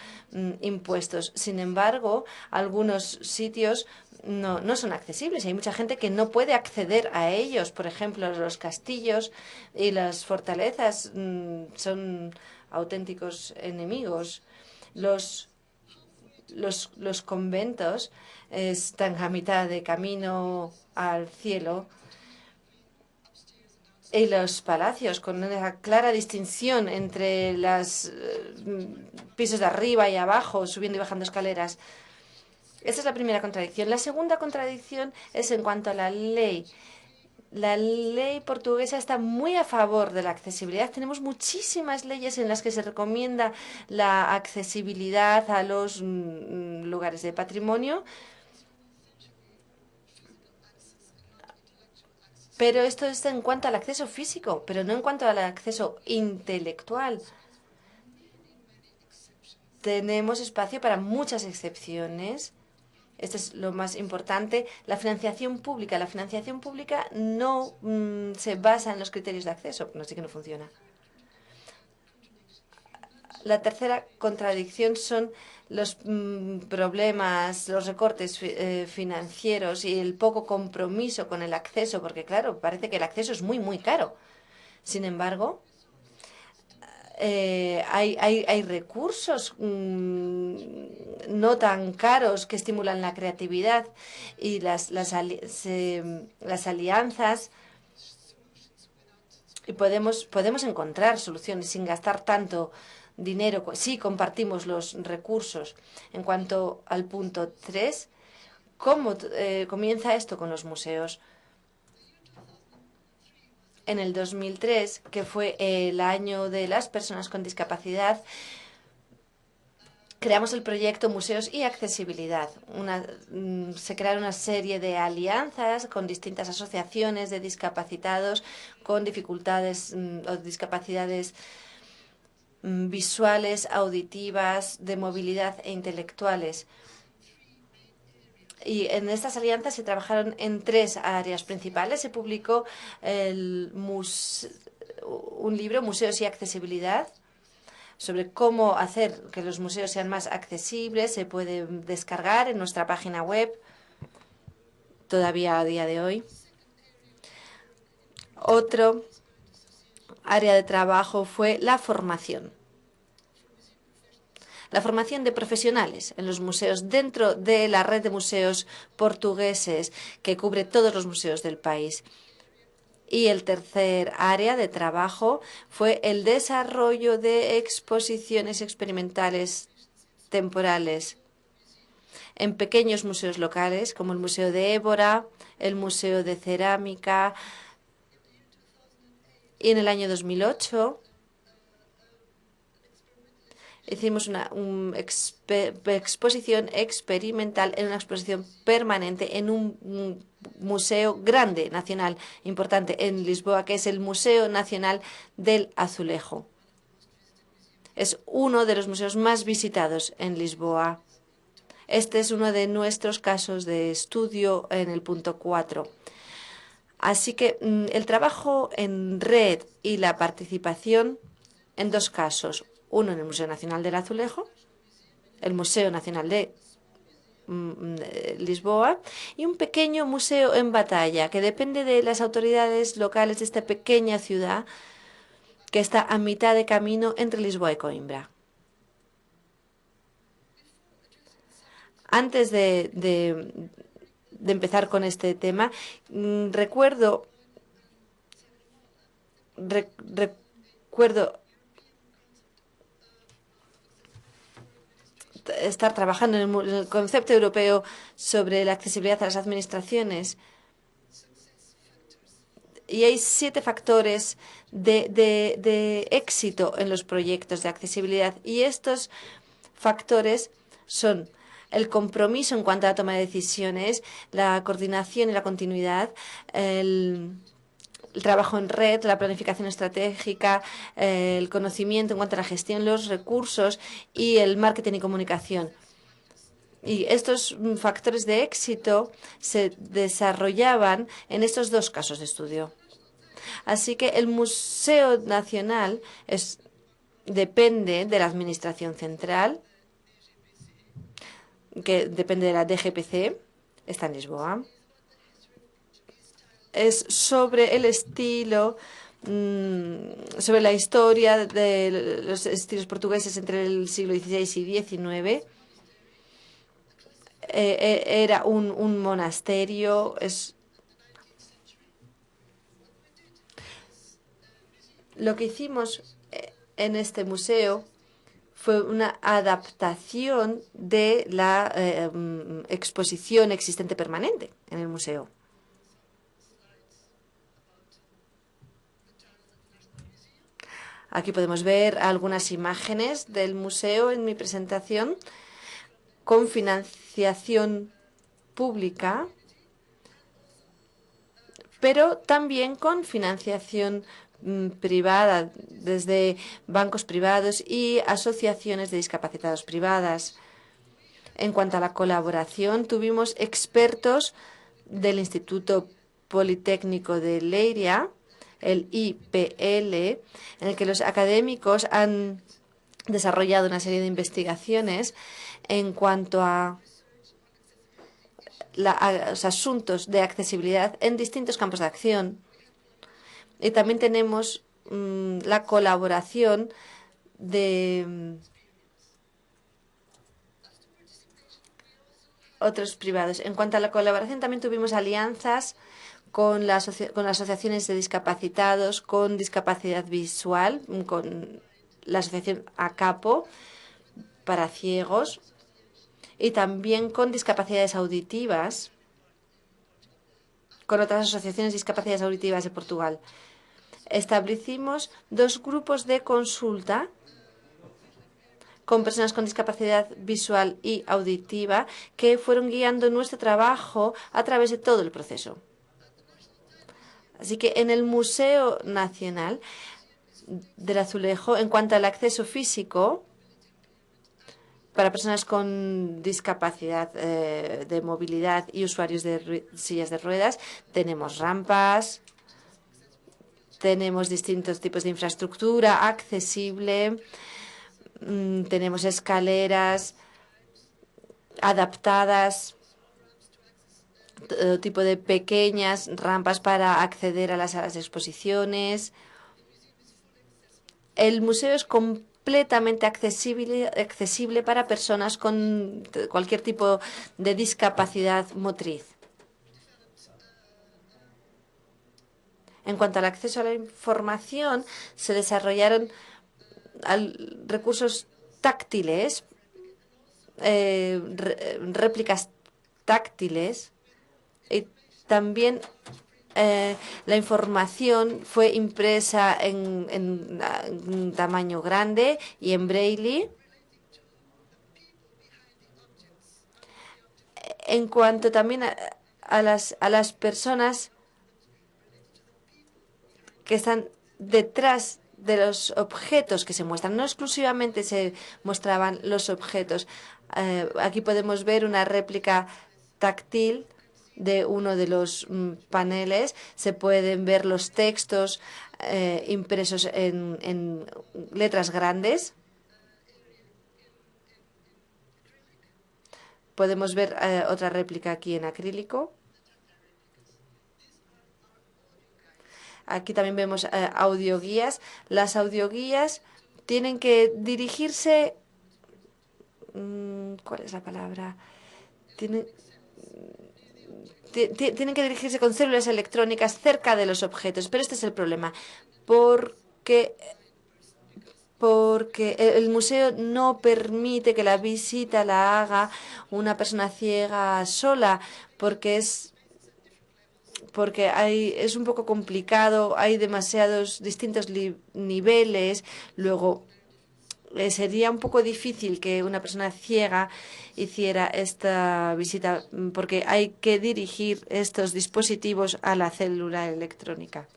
impuestos. Sin embargo, algunos sitios no son accesibles. Hay mucha gente que no puede acceder a ellos. Por ejemplo, los castillos y las fortalezas son auténticos enemigos. Los conventos están a mitad de camino al cielo. Y los palacios, con una clara distinción entre los pisos de arriba y abajo, subiendo y bajando escaleras. Esa es la primera contradicción. La segunda contradicción es en cuanto a la ley. La ley portuguesa está muy a favor de la accesibilidad. Tenemos muchísimas leyes en las que se recomienda la accesibilidad a los lugares de patrimonio. Pero esto es en cuanto al acceso físico, pero no en cuanto al acceso intelectual. Tenemos espacio para muchas excepciones. Esto es lo más importante. La financiación pública. La financiación pública no se basa en los criterios de acceso. Así que no funciona. La tercera contradicción son los problemas, los recortes financieros y el poco compromiso con el acceso, porque claro, parece que el acceso es muy, muy caro. Sin embargo, hay recursos no tan caros que estimulan la creatividad y las alianzas. Y podemos encontrar soluciones sin gastar tanto dinero, si compartimos los recursos. En cuanto al punto 3, ¿cómo comienza esto con los museos? En el 2003, que fue el año de las personas con discapacidad, creamos el proyecto Museos y Accesibilidad. Se crearon una serie de alianzas con distintas asociaciones de discapacitados con dificultades o discapacidades visuales, auditivas, de movilidad e intelectuales. Y en estas alianzas se trabajaron en 3 áreas principales. Se publicó un libro, Museos y Accesibilidad, sobre cómo hacer que los museos sean más accesibles. Se puede descargar en nuestra página web, todavía a día de hoy. Otro área de trabajo fue la formación. La formación de profesionales en los museos dentro de la red de museos portugueses que cubre todos los museos del país. Y el tercer área de trabajo fue el desarrollo de exposiciones experimentales temporales en pequeños museos locales como el Museo de Évora, el Museo de Cerámica. Y en el año 2008 hicimos una exposición experimental en una exposición permanente en un museo grande, nacional, importante, en Lisboa, que es el Museo Nacional del Azulejo. Es uno de los museos más visitados en Lisboa. Este es uno de nuestros casos de estudio en el punto 4. Así que el trabajo en red y la participación en 2 casos. Uno en el Museo Nacional del Azulejo, el Museo Nacional de Lisboa y un pequeño museo en Batalla que depende de las autoridades locales de esta pequeña ciudad que está a mitad de camino entre Lisboa y Coimbra. Antes de empezar con este tema, recuerdo estar trabajando en el concepto europeo sobre la accesibilidad a las administraciones Y hay 7 factores de éxito en los proyectos de accesibilidad. Y estos factores son el compromiso en cuanto a la toma de decisiones, la coordinación y la continuidad, el trabajo en red, la planificación estratégica, el conocimiento en cuanto a la gestión, los recursos y el marketing y comunicación. Y estos factores de éxito se desarrollaban en estos 2 casos de estudio. Así que el Museo Nacional depende de la Administración Central, que depende de la DGPC, está en Lisboa. Es sobre el estilo, sobre la historia de los estilos portugueses entre el siglo XVI y XIX. Era un monasterio. Lo que hicimos en este museo fue una adaptación de la exposición existente permanente en el museo. Aquí podemos ver algunas imágenes del museo en mi presentación con financiación pública, pero también con financiación privada, desde bancos privados y asociaciones de discapacitados privadas. En cuanto a la colaboración, tuvimos expertos del Instituto Politécnico de Leiria, el IPL, en el que los académicos han desarrollado una serie de investigaciones en cuanto a los asuntos de accesibilidad en distintos campos de acción. Y también tenemos la colaboración de otros privados. En cuanto a la colaboración, también tuvimos alianzas con las asociaciones de discapacitados con discapacidad visual, con la asociación ACAPO para ciegos y también con discapacidades auditivas, con otras asociaciones de discapacidades auditivas de Portugal. Establecimos 2 grupos de consulta con personas con discapacidad visual y auditiva que fueron guiando nuestro trabajo a través de todo el proceso. Así que en el Museo Nacional del Azulejo, en cuanto al acceso físico para personas con discapacidad de movilidad y usuarios de sillas de ruedas, tenemos rampas, tenemos distintos tipos de infraestructura accesible, tenemos escaleras adaptadas, todo tipo de pequeñas rampas para acceder a las salas de exposiciones. El museo es completamente accesible para personas con cualquier tipo de discapacidad motriz. En cuanto al acceso a la información, se desarrollaron recursos táctiles, réplicas táctiles, y también la información fue impresa en tamaño grande y en braille. En cuanto también a las personas que están detrás de los objetos que se muestran, no exclusivamente se mostraban los objetos. Aquí podemos ver una réplica táctil de uno de los paneles. Se pueden ver los textos impresos en letras grandes. Podemos ver otra réplica aquí en acrílico. Aquí también vemos audioguías. Las audioguías tienen que dirigirse... ¿Cuál es la palabra? Tienen que dirigirse con células electrónicas cerca de los objetos. Pero este es el problema. Porque el museo no permite que la visita la haga una persona ciega sola, porque porque es un poco complicado, hay demasiados distintos niveles. Luego, sería un poco difícil que una persona ciega hiciera esta visita, porque hay que dirigir estos dispositivos a la célula electrónica.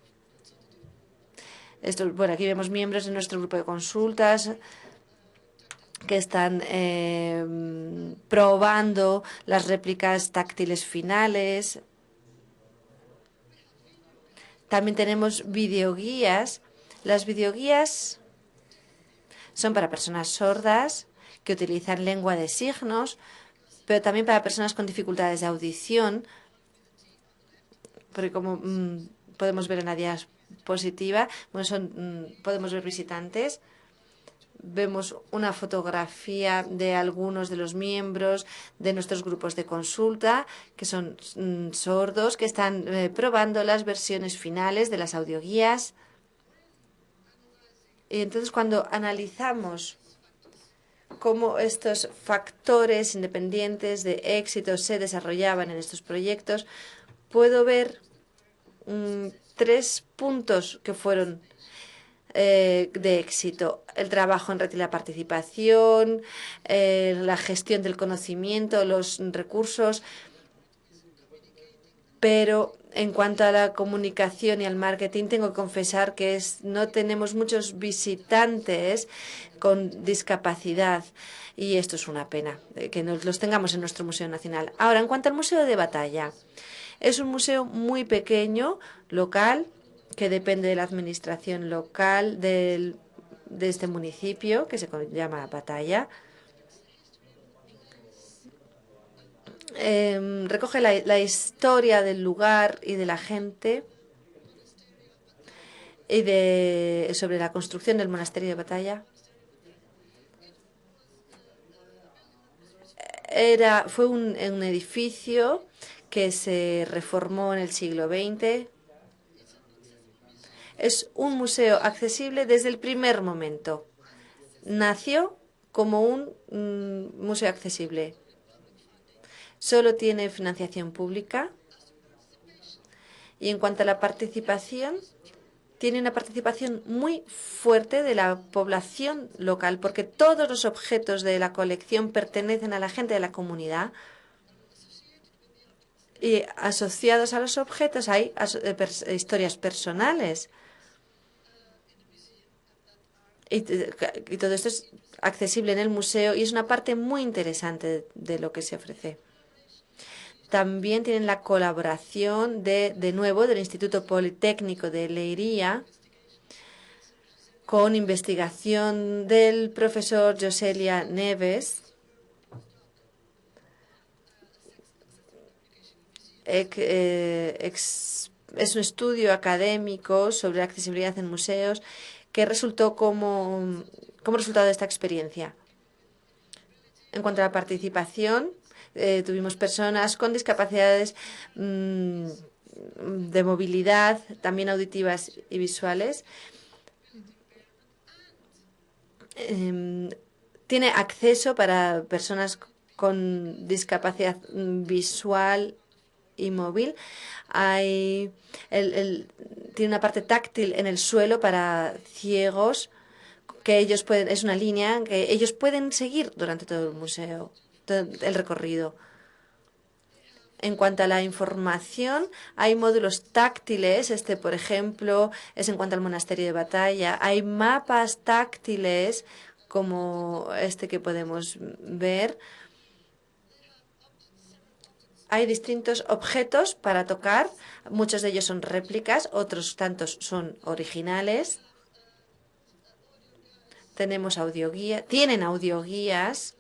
Bueno, aquí vemos miembros de nuestro grupo de consultas que están probando las réplicas táctiles finales. También tenemos videoguías. Las videoguías son para personas sordas que utilizan lengua de signos, pero también para personas con dificultades de audición, porque como podemos ver en la diapositiva, bueno, podemos ver visitantes. Vemos una fotografía de algunos de los miembros de nuestros grupos de consulta, que son sordos, que están probando las versiones finales de las audioguías. Y entonces, cuando analizamos cómo estos factores independientes de éxito se desarrollaban en estos proyectos, puedo ver 3 puntos que fueron de éxito: el trabajo en red y la participación, la gestión del conocimiento, los recursos. Pero en cuanto a la comunicación y al marketing, tengo que confesar que no tenemos muchos visitantes con discapacidad, y esto es una pena, que no los tengamos en nuestro Museo Nacional. Ahora, en cuanto al Museo de Batalla, es un museo muy pequeño, local, que depende de la administración local de este municipio, que se llama Batalla. Recoge la historia del lugar y de la gente, y sobre la construcción del monasterio de Batalla. Fue un edificio que se reformó en el siglo XX. Es un museo accesible desde el primer momento. Nació como un museo accesible. Solo tiene financiación pública. Y en cuanto a la participación, tiene una participación muy fuerte de la población local, porque todos los objetos de la colección pertenecen a la gente de la comunidad. Y asociados a los objetos hay historias personales. Y todo esto es accesible en el museo y es una parte muy interesante de lo que se ofrece. También tienen la colaboración de nuevo del Instituto Politécnico de Leiria, con investigación del profesor Joselia Neves, es un estudio académico sobre la accesibilidad en museos que resultó como resultado de esta experiencia. En cuanto a la participación, tuvimos personas con discapacidades de movilidad, también auditivas y visuales. Tiene acceso para personas con discapacidad visual y móvil. Tiene una parte táctil en el suelo para ciegos, que ellos pueden, es una línea que ellos pueden seguir durante todo el museo, todo el recorrido. En cuanto a la información, hay módulos táctiles. Por ejemplo, es en cuanto al monasterio de Batalla. Hay mapas táctiles como este que podemos ver. Hay distintos objetos para tocar. Muchos de ellos son réplicas, otros tantos son originales. Tienen audioguías.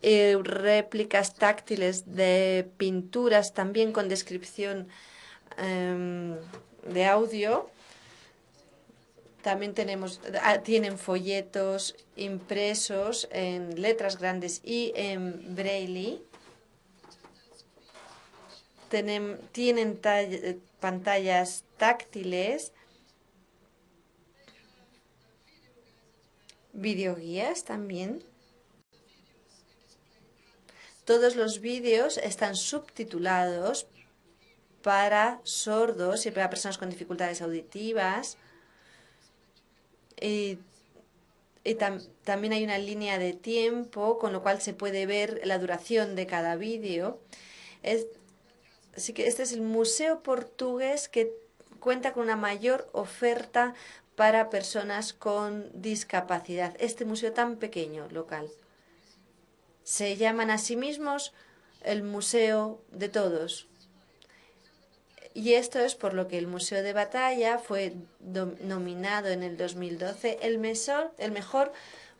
Réplicas táctiles de pinturas también con descripción de audio. También tienen folletos impresos en letras grandes y en braille. Tienen pantallas táctiles, videoguías también. Todos los vídeos están subtitulados para sordos y para personas con dificultades auditivas. Y también hay una línea de tiempo, con lo cual se puede ver la duración de cada vídeo. Así que este es el museo portugués que cuenta con una mayor oferta para personas con discapacidad. Este museo tan pequeño, local. Se llaman a sí mismos el Museo de Todos. Y esto es por lo que el Museo de Batalla fue nominado en el 2012 el mejor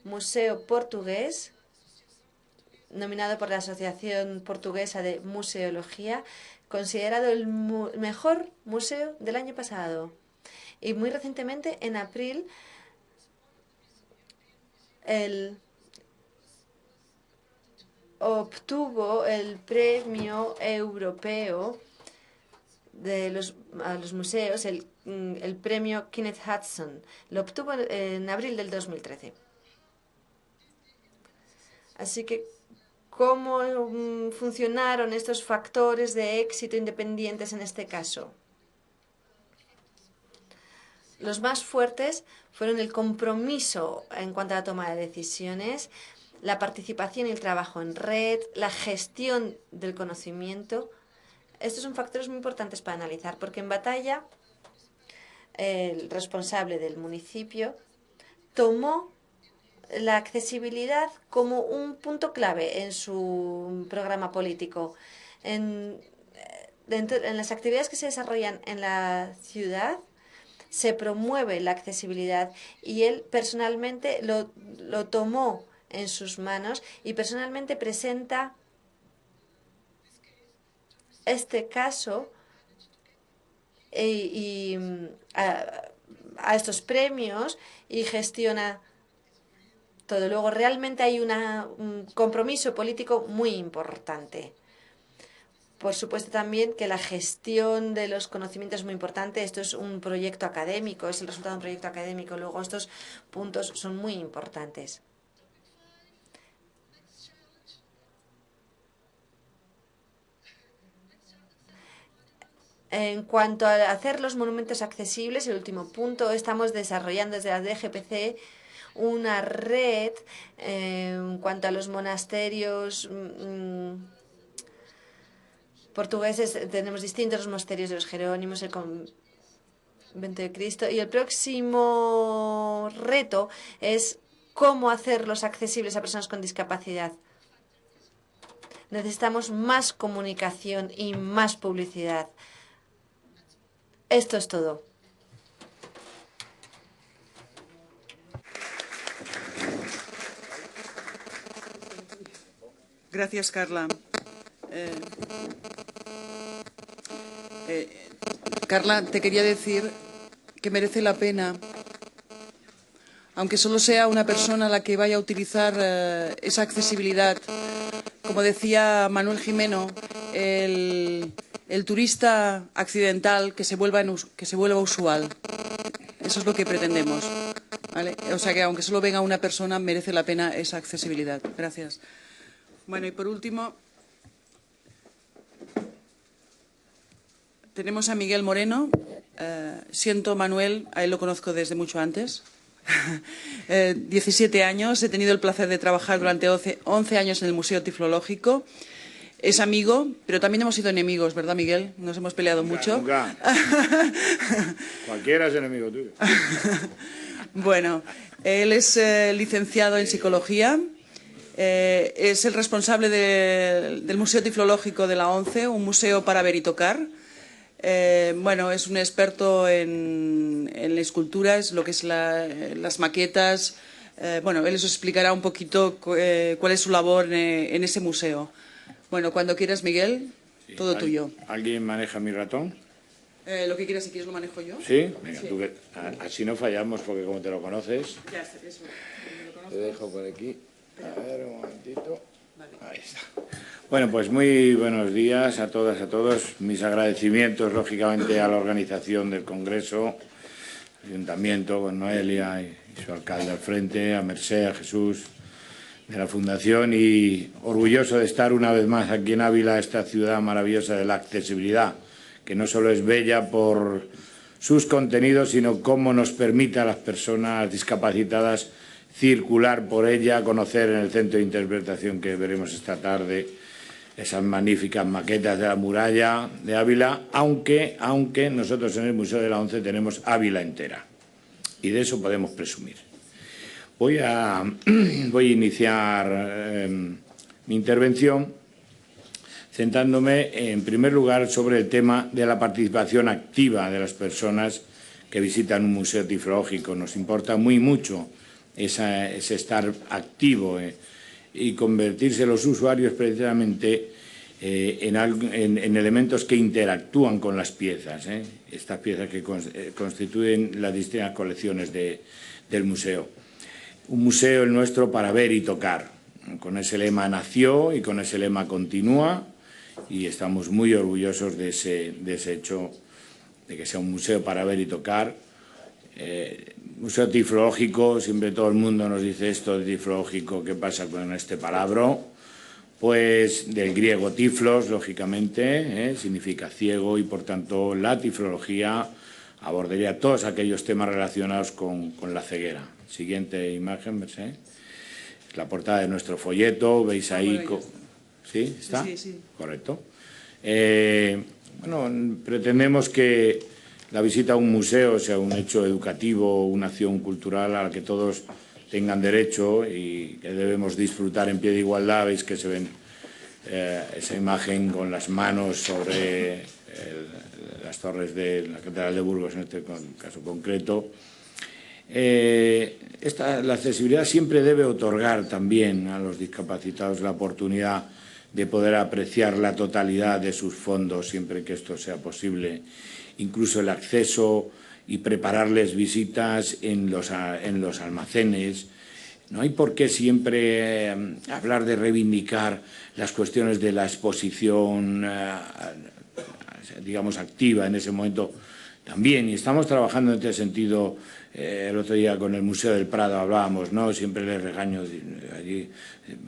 museo portugués, nominado por la Asociación Portuguesa de Museología, considerado el mejor museo del año pasado. Y muy recientemente, en abril, obtuvo el premio europeo a los museos, el premio Kenneth Hudson. Lo obtuvo en abril del 2013. Así que, ¿cómo funcionaron estos factores de éxito independientes en este caso? Los más fuertes fueron el compromiso en cuanto a la toma de decisiones, la participación y el trabajo en red, la gestión del conocimiento. Estos son factores muy importantes para analizar, porque en Batalla el responsable del municipio tomó la accesibilidad como un punto clave en su programa político. En las actividades que se desarrollan en la ciudad se promueve la accesibilidad y él personalmente lo tomó en sus manos y personalmente presenta este caso a estos premios y gestiona todo. Luego, realmente hay un compromiso político muy importante. Por supuesto también que la gestión de los conocimientos es muy importante. Esto es un proyecto académico, es el resultado de un proyecto académico. Luego, estos puntos son muy importantes. En cuanto a hacer los monumentos accesibles, el último punto, estamos desarrollando desde la DGPC una red en cuanto a los monasterios portugueses. Tenemos distintos los monasterios de los Jerónimos, el Convento de Cristo, y el próximo reto es cómo hacerlos accesibles a personas con discapacidad. Necesitamos más comunicación y más publicidad. Esto es todo. Gracias, Carla. Carla, te quería decir que merece la pena, aunque solo sea una persona la que vaya a utilizar esa accesibilidad. Como decía Manuel Gimeno, el turista accidental que se vuelva usual. Eso es lo que pretendemos, ¿vale? O sea que aunque solo venga una persona, merece la pena esa accesibilidad. Gracias. Bueno, y por último, tenemos a Miguel Moreno. Siento, Manuel, a él lo conozco desde mucho antes. 17 años, he tenido el placer de trabajar durante 11 años en el Museo Tiflológico. Es amigo, pero también hemos sido enemigos, ¿verdad, Miguel? Nos hemos peleado mucho. Nunca. Cualquiera es enemigo tuyo. Bueno, él es licenciado en Psicología. Es el responsable del Museo Tiflológico de la ONCE, un museo para ver y tocar. Bueno, es un experto en esculturas, lo que es las maquetas. Bueno, él os explicará un poquito cuál es su labor en ese museo. Bueno, cuando quieras, Miguel, sí, todo tuyo. ¿Alguien maneja mi ratón? Lo que quieras, si quieres, lo manejo yo. ¿Sí? Venga, sí. Tú así no fallamos, porque como te lo conoces... Ya está, eso. Te dejo por aquí. A ver, un momentito. Vale. Ahí está. Bueno, pues muy buenos días a todas, a todos. Mis agradecimientos, lógicamente, a la organización del Congreso, al Ayuntamiento, con Noelia y su alcalde al frente, a Mercè, a Jesús, de la Fundación, y orgulloso de estar una vez más aquí en Ávila, esta ciudad maravillosa de la accesibilidad, que no solo es bella por sus contenidos, sino cómo nos permite a las personas discapacitadas circular por ella, conocer en el centro de interpretación que veremos esta tarde esas magníficas maquetas de la muralla de Ávila, aunque nosotros en el Museo de la ONCE tenemos Ávila entera, y de eso podemos presumir. Voy a iniciar mi intervención centrándome, en primer lugar, sobre el tema de la participación activa de las personas que visitan un museo tiflológico. Nos importa mucho ese estar activo y convertirse los usuarios precisamente en elementos que interactúan con las piezas, estas piezas que constituyen las distintas colecciones del museo. Un museo el nuestro para ver y tocar. Con ese lema nació y con ese lema continúa, y estamos muy orgullosos de ese hecho, de que sea un museo para ver y tocar. Museo tiflológico, siempre todo el mundo nos dice esto de tiflológico, ¿qué pasa con este palabra? Pues del griego tiflos, lógicamente, significa ciego, y por tanto la tiflología abordaría todos aquellos temas relacionados con la ceguera. Siguiente imagen, ¿ves? La portada de nuestro folleto, veis ahí... ¿Sí? ¿Está? Sí. Correcto. Bueno, pretendemos que la visita a un museo sea un hecho educativo, una acción cultural a la que todos tengan derecho y que debemos disfrutar en pie de igualdad. Veis que se ven esa imagen con las manos sobre las torres de la Catedral de Burgos, en este caso concreto. La accesibilidad siempre debe otorgar también a los discapacitados la oportunidad de poder apreciar la totalidad de sus fondos, siempre que esto sea posible, incluso el acceso y prepararles visitas en los almacenes. No hay por qué siempre hablar de reivindicar las cuestiones de la exposición, digamos, activa en ese momento también, y estamos trabajando en este sentido. El otro día con el Museo del Prado hablábamos, ¿no? Siempre les regaño allí,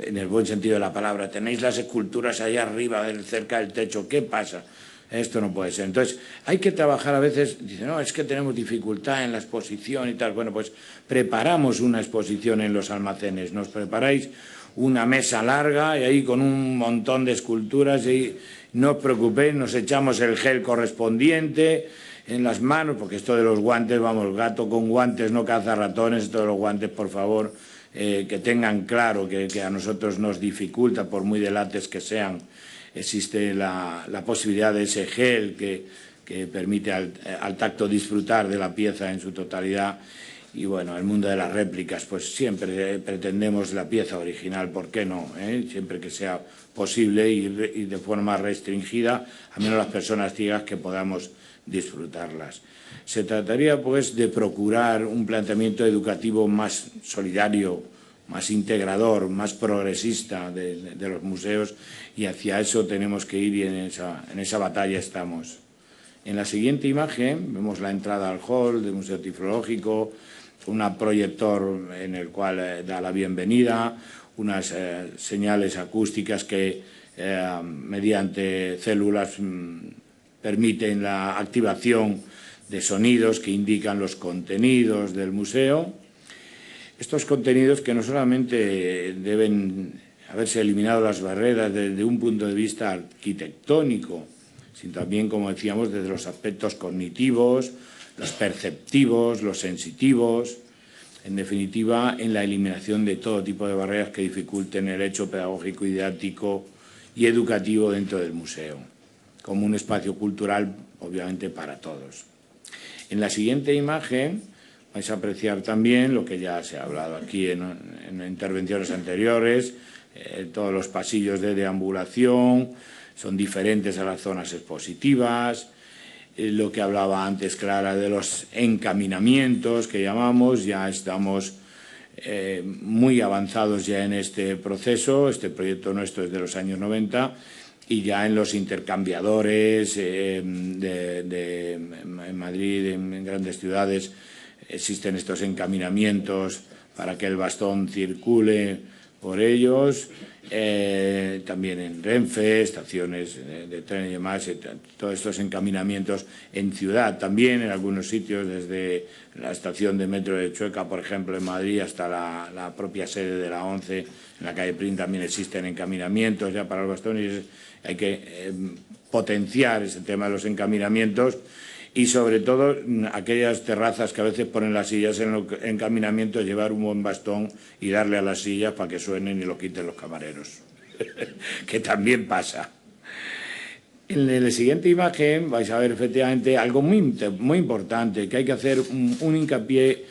en el buen sentido de la palabra, tenéis las esculturas allá arriba, cerca del techo, ¿qué pasa? Esto no puede ser. Entonces, hay que trabajar a veces, dice, no, es que tenemos dificultad en la exposición y tal. Bueno, pues preparamos una exposición en los almacenes, nos preparáis una mesa larga y ahí con un montón de esculturas, y no os preocupéis, nos echamos el gel correspondiente en las manos, porque esto de los guantes, vamos, gato con guantes no caza ratones. Esto de los guantes, por favor, que tengan claro que a nosotros nos dificulta, por muy delates que sean. Existe la posibilidad de ese gel que permite al tacto disfrutar de la pieza en su totalidad. Y bueno, el mundo de las réplicas, pues siempre pretendemos la pieza original, ¿por qué no? Siempre que sea posible y de forma restringida, al menos las personas ciegas que podamos disfrutarlas. Se trataría, pues, de procurar un planteamiento educativo más solidario, más integrador, más progresista de los museos, y hacia eso tenemos que ir, y en esa batalla estamos. En la siguiente imagen vemos la entrada al hall del Museo Tiflológico, un proyector en el cual da la bienvenida, unas señales acústicas que mediante células permiten la activación de sonidos que indican los contenidos del museo. Estos contenidos que no solamente deben haberse eliminado las barreras desde un punto de vista arquitectónico, sino también, como decíamos, desde los aspectos cognitivos, los perceptivos, los sensitivos, en definitiva, en la eliminación de todo tipo de barreras que dificulten el hecho pedagógico, didáctico y educativo dentro del museo, como un espacio cultural, obviamente, para todos. En la siguiente imagen vais a apreciar también lo que ya se ha hablado aquí en intervenciones anteriores. Todos los pasillos de deambulación son diferentes a las zonas expositivas. Lo que hablaba antes Clara de los encaminamientos que llamamos, ya estamos muy avanzados ya en este proceso. Este proyecto nuestro es de los años 90, y ya en los intercambiadores en Madrid, en grandes ciudades, existen estos encaminamientos para que el bastón circule por ellos, también en Renfe, estaciones de tren y demás, todos estos encaminamientos en ciudad también, en algunos sitios, desde la estación de metro de Chueca, por ejemplo, en Madrid, hasta la propia sede de la ONCE, en la calle Prín también existen encaminamientos ya para los bastones. Hay que potenciar ese tema de los encaminamientos y, sobre todo, aquellas terrazas que a veces ponen las sillas en los encaminamientos, llevar un buen bastón y darle a las sillas para que suenen y lo quiten los camareros, que también pasa. En la siguiente imagen vais a ver efectivamente algo muy importante, que hay que hacer un hincapié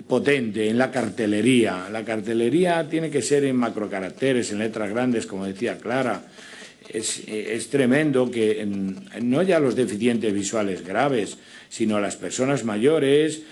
potente en la cartelería. La cartelería tiene que ser en macrocaracteres, en letras grandes, como decía Clara. Es tremendo que no ya los deficientes visuales graves, sino las personas mayores,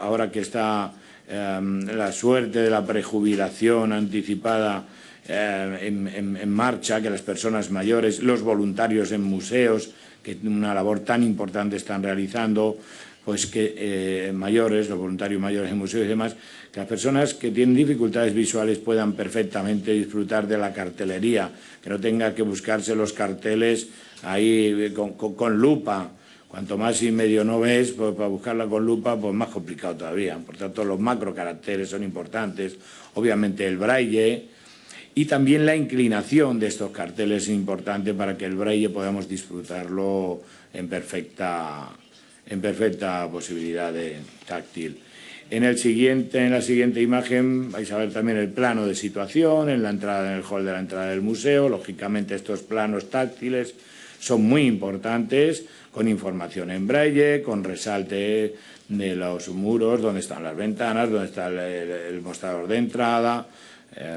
ahora que está la suerte de la prejubilación anticipada en marcha, que las personas mayores, los voluntarios en museos, que una labor tan importante están realizando, pues que mayores, los voluntarios mayores en museos y demás, que las personas que tienen dificultades visuales puedan perfectamente disfrutar de la cartelería, que no tenga que buscarse los carteles ahí con lupa. Cuanto más y medio no ves, pues para buscarla con lupa, pues más complicado todavía. Por tanto, los macrocaracteres son importantes, obviamente el braille, y también la inclinación de estos carteles es importante para que el braille podamos disfrutarlo en perfecta posibilidad de táctil. En la siguiente imagen vais a ver también el plano de situación en el hall de la entrada del museo. Lógicamente estos planos táctiles son muy importantes, con información en braille, con resalte de los muros, donde están las ventanas, donde está el mostrador de entrada,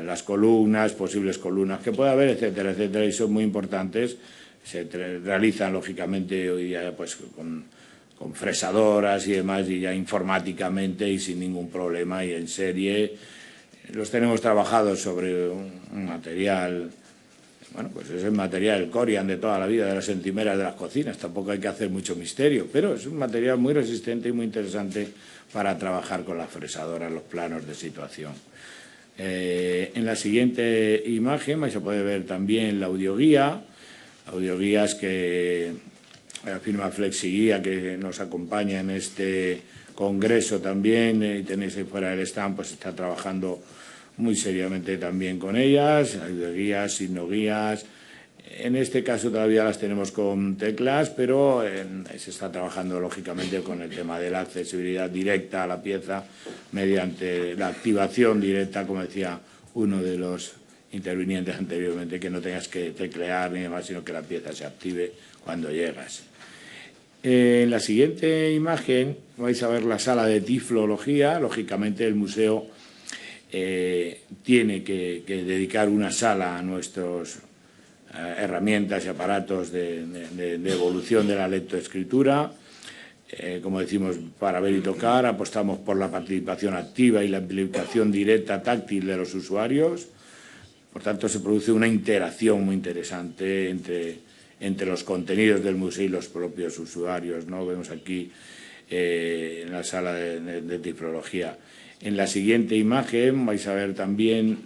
las columnas, posibles columnas que pueda haber, etcétera, etcétera, y son muy importantes. Se realizan lógicamente hoy día pues con fresadoras y demás, y ya informáticamente y sin ningún problema y en serie. Los tenemos trabajados sobre un material, bueno, pues es el material Corian de toda la vida, de las encimeras de las cocinas, tampoco hay que hacer mucho misterio, pero es un material muy resistente y muy interesante para trabajar con las fresadoras, los planos de situación. En la siguiente imagen vais a poder ver también la audioguías que la firma FlexiGuía, que nos acompaña en este congreso también, y tenéis ahí fuera del stand, pues está trabajando muy seriamente también con ellas, audioguías, signoguías. En este caso todavía las tenemos con teclas, pero se está trabajando lógicamente con el tema de la accesibilidad directa a la pieza mediante la activación directa, como decía uno de los intervinientes anteriormente, que no tengas que teclear ni demás, sino que la pieza se active cuando llegas. En la siguiente imagen vais a ver la sala de tiflología. Lógicamente el museo tiene que dedicar una sala a nuestras herramientas y aparatos de evolución de la lectoescritura. Como decimos, para ver y tocar, apostamos por la participación activa y la implicación directa táctil de los usuarios. Por tanto, se produce una interacción muy interesante entre los contenidos del museo y los propios usuarios, ¿no? Vemos aquí en la sala de tiflología. En la siguiente imagen vais a ver también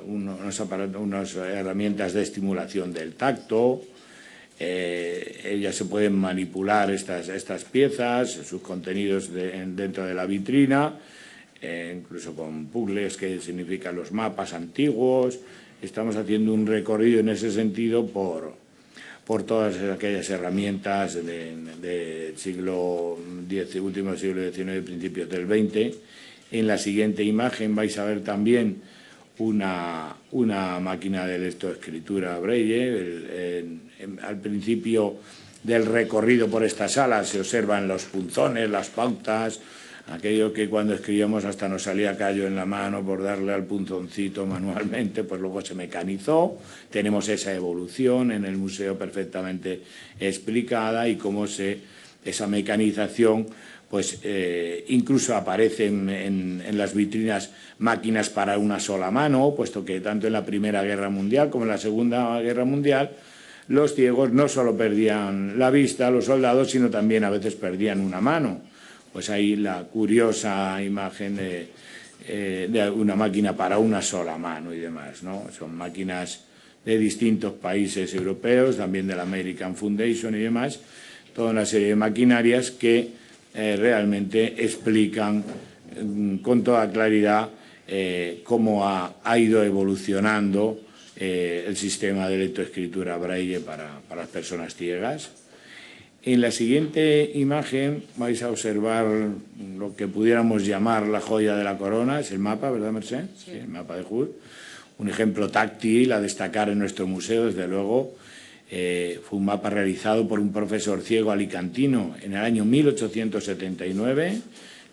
unas herramientas de estimulación del tacto. Ellas se pueden manipular estas piezas, sus contenidos dentro de la vitrina, incluso con puzzles, que significan los mapas antiguos. Estamos haciendo un recorrido en ese sentido por todas aquellas herramientas del siglo X, último siglo XIX, principios del XX. En la siguiente imagen vais a ver también una máquina de lectoescritura braille. Al principio del recorrido por esta sala se observan los punzones, las pautas, aquello que cuando escribíamos hasta nos salía callo en la mano por darle al punzoncito manualmente, pues luego se mecanizó. Tenemos esa evolución en el museo perfectamente explicada, y cómo esa mecanización pues incluso aparecen en las vitrinas máquinas para una sola mano, puesto que tanto en la Primera Guerra Mundial como en la Segunda Guerra Mundial los ciegos no solo perdían la vista, los soldados, sino también a veces perdían una mano. Pues ahí la curiosa imagen de una máquina para una sola mano y demás, ¿no? Son máquinas de distintos países europeos, también de la American Foundation y demás, toda una serie de maquinarias que realmente explican con toda claridad cómo ha ido evolucionando el sistema de lectoescritura braille para las personas ciegas. En la siguiente imagen vais a observar lo que pudiéramos llamar la joya de la corona, es el mapa, ¿verdad, Mercè? Sí, el mapa de Hood. Un ejemplo táctil a destacar en nuestro museo, desde luego. Fue un mapa realizado por un profesor ciego alicantino en el año 1879,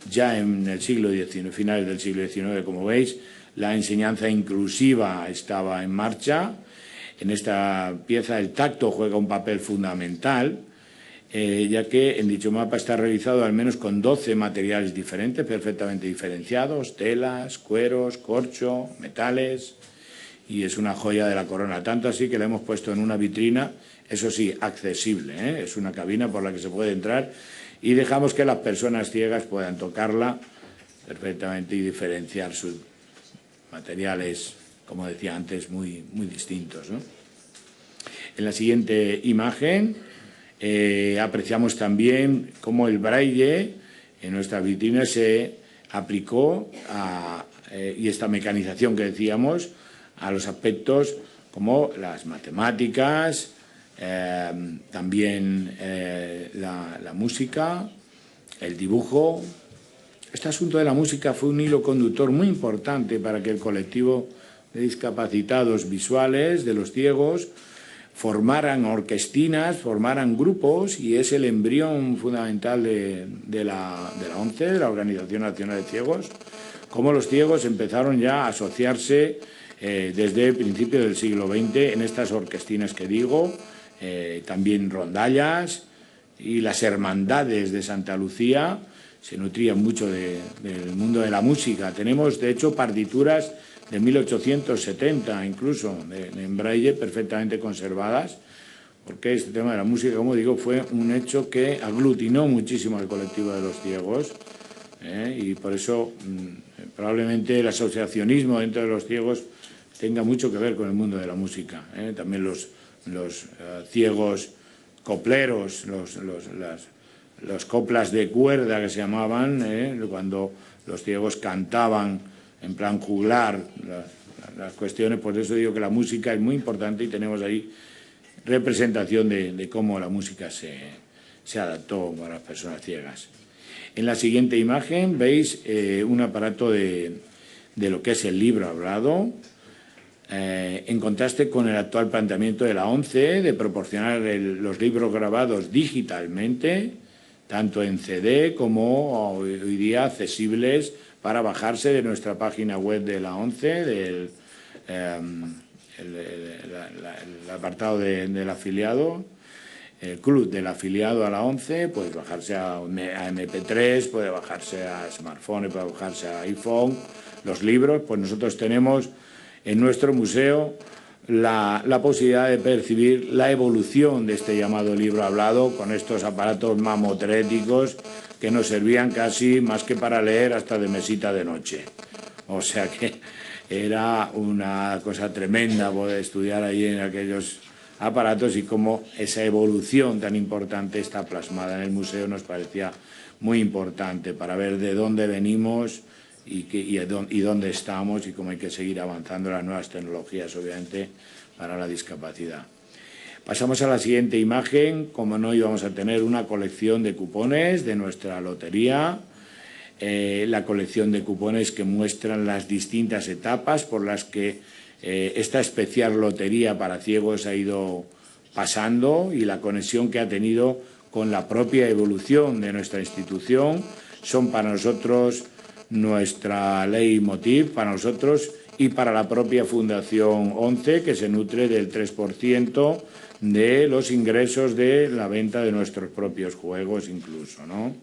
ya en el siglo XIX, finales del siglo XIX, como veis, la enseñanza inclusiva estaba en marcha. En esta pieza el tacto juega un papel fundamental, ya que en dicho mapa está realizado al menos con 12 materiales diferentes, perfectamente diferenciados, telas, cueros, corcho, metales, y es una joya de la corona, tanto así que la hemos puesto en una vitrina, eso sí, accesible, ¿eh? Es una cabina por la que se puede entrar y dejamos que las personas ciegas puedan tocarla perfectamente y diferenciar sus materiales, como decía antes, muy distintos, ¿no? En la siguiente imagen apreciamos también cómo el braille en nuestra vitrina se aplicó y esta mecanización que decíamos a los aspectos como las matemáticas, también la música, el dibujo. Este asunto de la música fue un hilo conductor muy importante para que el colectivo de discapacitados visuales, de los ciegos, formaran orquestinas, formaran grupos, y es el embrión fundamental de la ONCE, de la Organización Nacional de Ciegos, cómo los ciegos empezaron ya a asociarse desde el principio del siglo XX en estas orquestinas que digo, también rondallas, y las hermandades de Santa Lucía se nutrían mucho del mundo de la música. Tenemos, de hecho, partituras de 1870, incluso, en braille, perfectamente conservadas, porque este tema de la música, como digo, fue un hecho que aglutinó muchísimo al colectivo de los ciegos, y por eso probablemente el asociacionismo dentro de los ciegos tenga mucho que ver con el mundo de la música. También los ciegos copleros, las coplas de cuerda que se llamaban, cuando los ciegos cantaban en plan juglar las cuestiones. Por eso digo que la música es muy importante y tenemos ahí representación de cómo la música se adaptó a las personas ciegas. En la siguiente imagen veis un aparato de lo que es el libro hablado, en contraste con el actual planteamiento de la ONCE de proporcionar los libros grabados digitalmente, tanto en CD como hoy día accesibles para bajarse de nuestra página web de la ONCE, el apartado del afiliado, el club del afiliado a la ONCE, puede bajarse a MP3, puede bajarse a smartphone, puede bajarse a iPhone, los libros. Pues nosotros tenemos en nuestro museo la posibilidad de percibir la evolución de este llamado libro hablado con estos aparatos mamotréticos que nos servían casi más que para leer, hasta de mesita de noche. O sea que era una cosa tremenda poder estudiar ahí en aquellos aparatos, y cómo esa evolución tan importante está plasmada en el museo nos parecía muy importante para ver de dónde venimos y dónde estamos, y cómo hay que seguir avanzando las nuevas tecnologías, obviamente, para la discapacidad. Pasamos a la siguiente imagen. Como no, íbamos a tener una colección de cupones de nuestra lotería, la colección de cupones que muestran las distintas etapas por las que esta especial lotería para ciegos ha ido pasando, y la conexión que ha tenido con la propia evolución de nuestra institución. Son para nosotros nuestra leitmotiv, para nosotros y para la propia Fundación ONCE, que se nutre del 3% de los ingresos de la venta de nuestros propios juegos incluso, ¿no?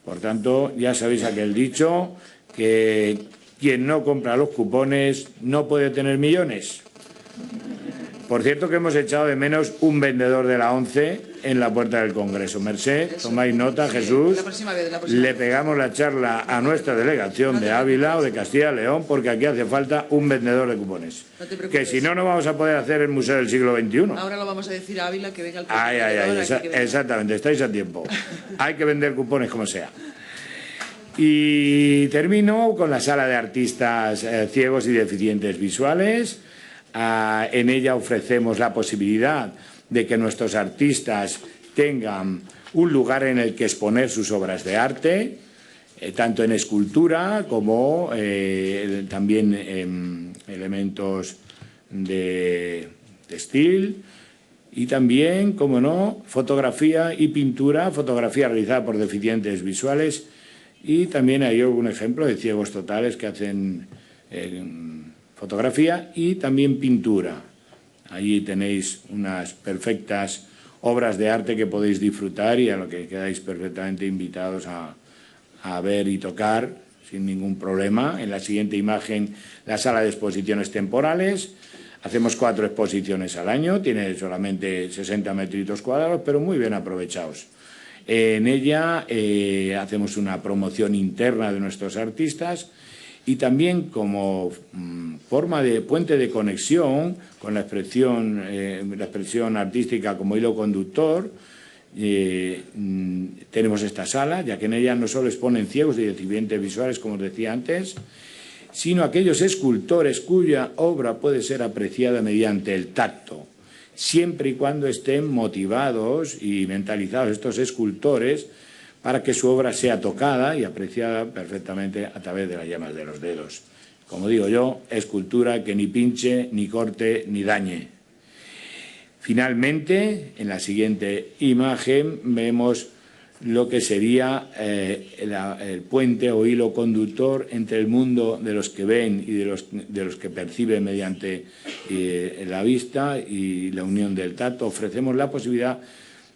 Por tanto, ya sabéis aquel dicho, que quien no compra los cupones no puede tener millones. Por cierto que hemos echado de menos un vendedor de la ONCE en la puerta del Congreso. Merced, tomáis nota, Jesús, le pegamos la charla a nuestra delegación de Ávila o de Castilla y León, porque aquí hace falta un vendedor de cupones. Que si no, no vamos a poder hacer el Museo del siglo XXI. Ahora lo vamos a decir a Ávila, que venga el exactamente, estáis a tiempo. Hay que vender cupones como sea. Y termino con la sala de artistas ciegos y deficientes visuales. En ella ofrecemos la posibilidad de que nuestros artistas tengan un lugar en el que exponer sus obras de arte, tanto en escultura como también en elementos de textil y también, como no, fotografía y pintura, fotografía realizada por deficientes visuales, y también hay algún ejemplo de ciegos totales que hacen fotografía y también pintura. Allí tenéis unas perfectas obras de arte que podéis disfrutar y a lo que quedáis perfectamente invitados a ver y tocar sin ningún problema. En la siguiente imagen, la sala de exposiciones temporales. Hacemos 4 exposiciones al año, tiene solamente 60 metros cuadrados, pero muy bien aprovechados. En ella hacemos una promoción interna de nuestros artistas y también como forma de puente de conexión con la expresión artística como hilo conductor, tenemos esta sala, ya que en ella no solo exponen ciegos y deficientes visuales, como os decía antes, sino aquellos escultores cuya obra puede ser apreciada mediante el tacto, siempre y cuando estén motivados y mentalizados estos escultores para que su obra sea tocada y apreciada perfectamente a través de las yemas de los dedos. Como digo yo, escultura que ni pinche, ni corte, ni dañe. Finalmente, en la siguiente imagen vemos lo que sería el puente o hilo conductor entre el mundo de los que ven y de los que perciben mediante la vista y la unión del tacto. Ofrecemos la posibilidad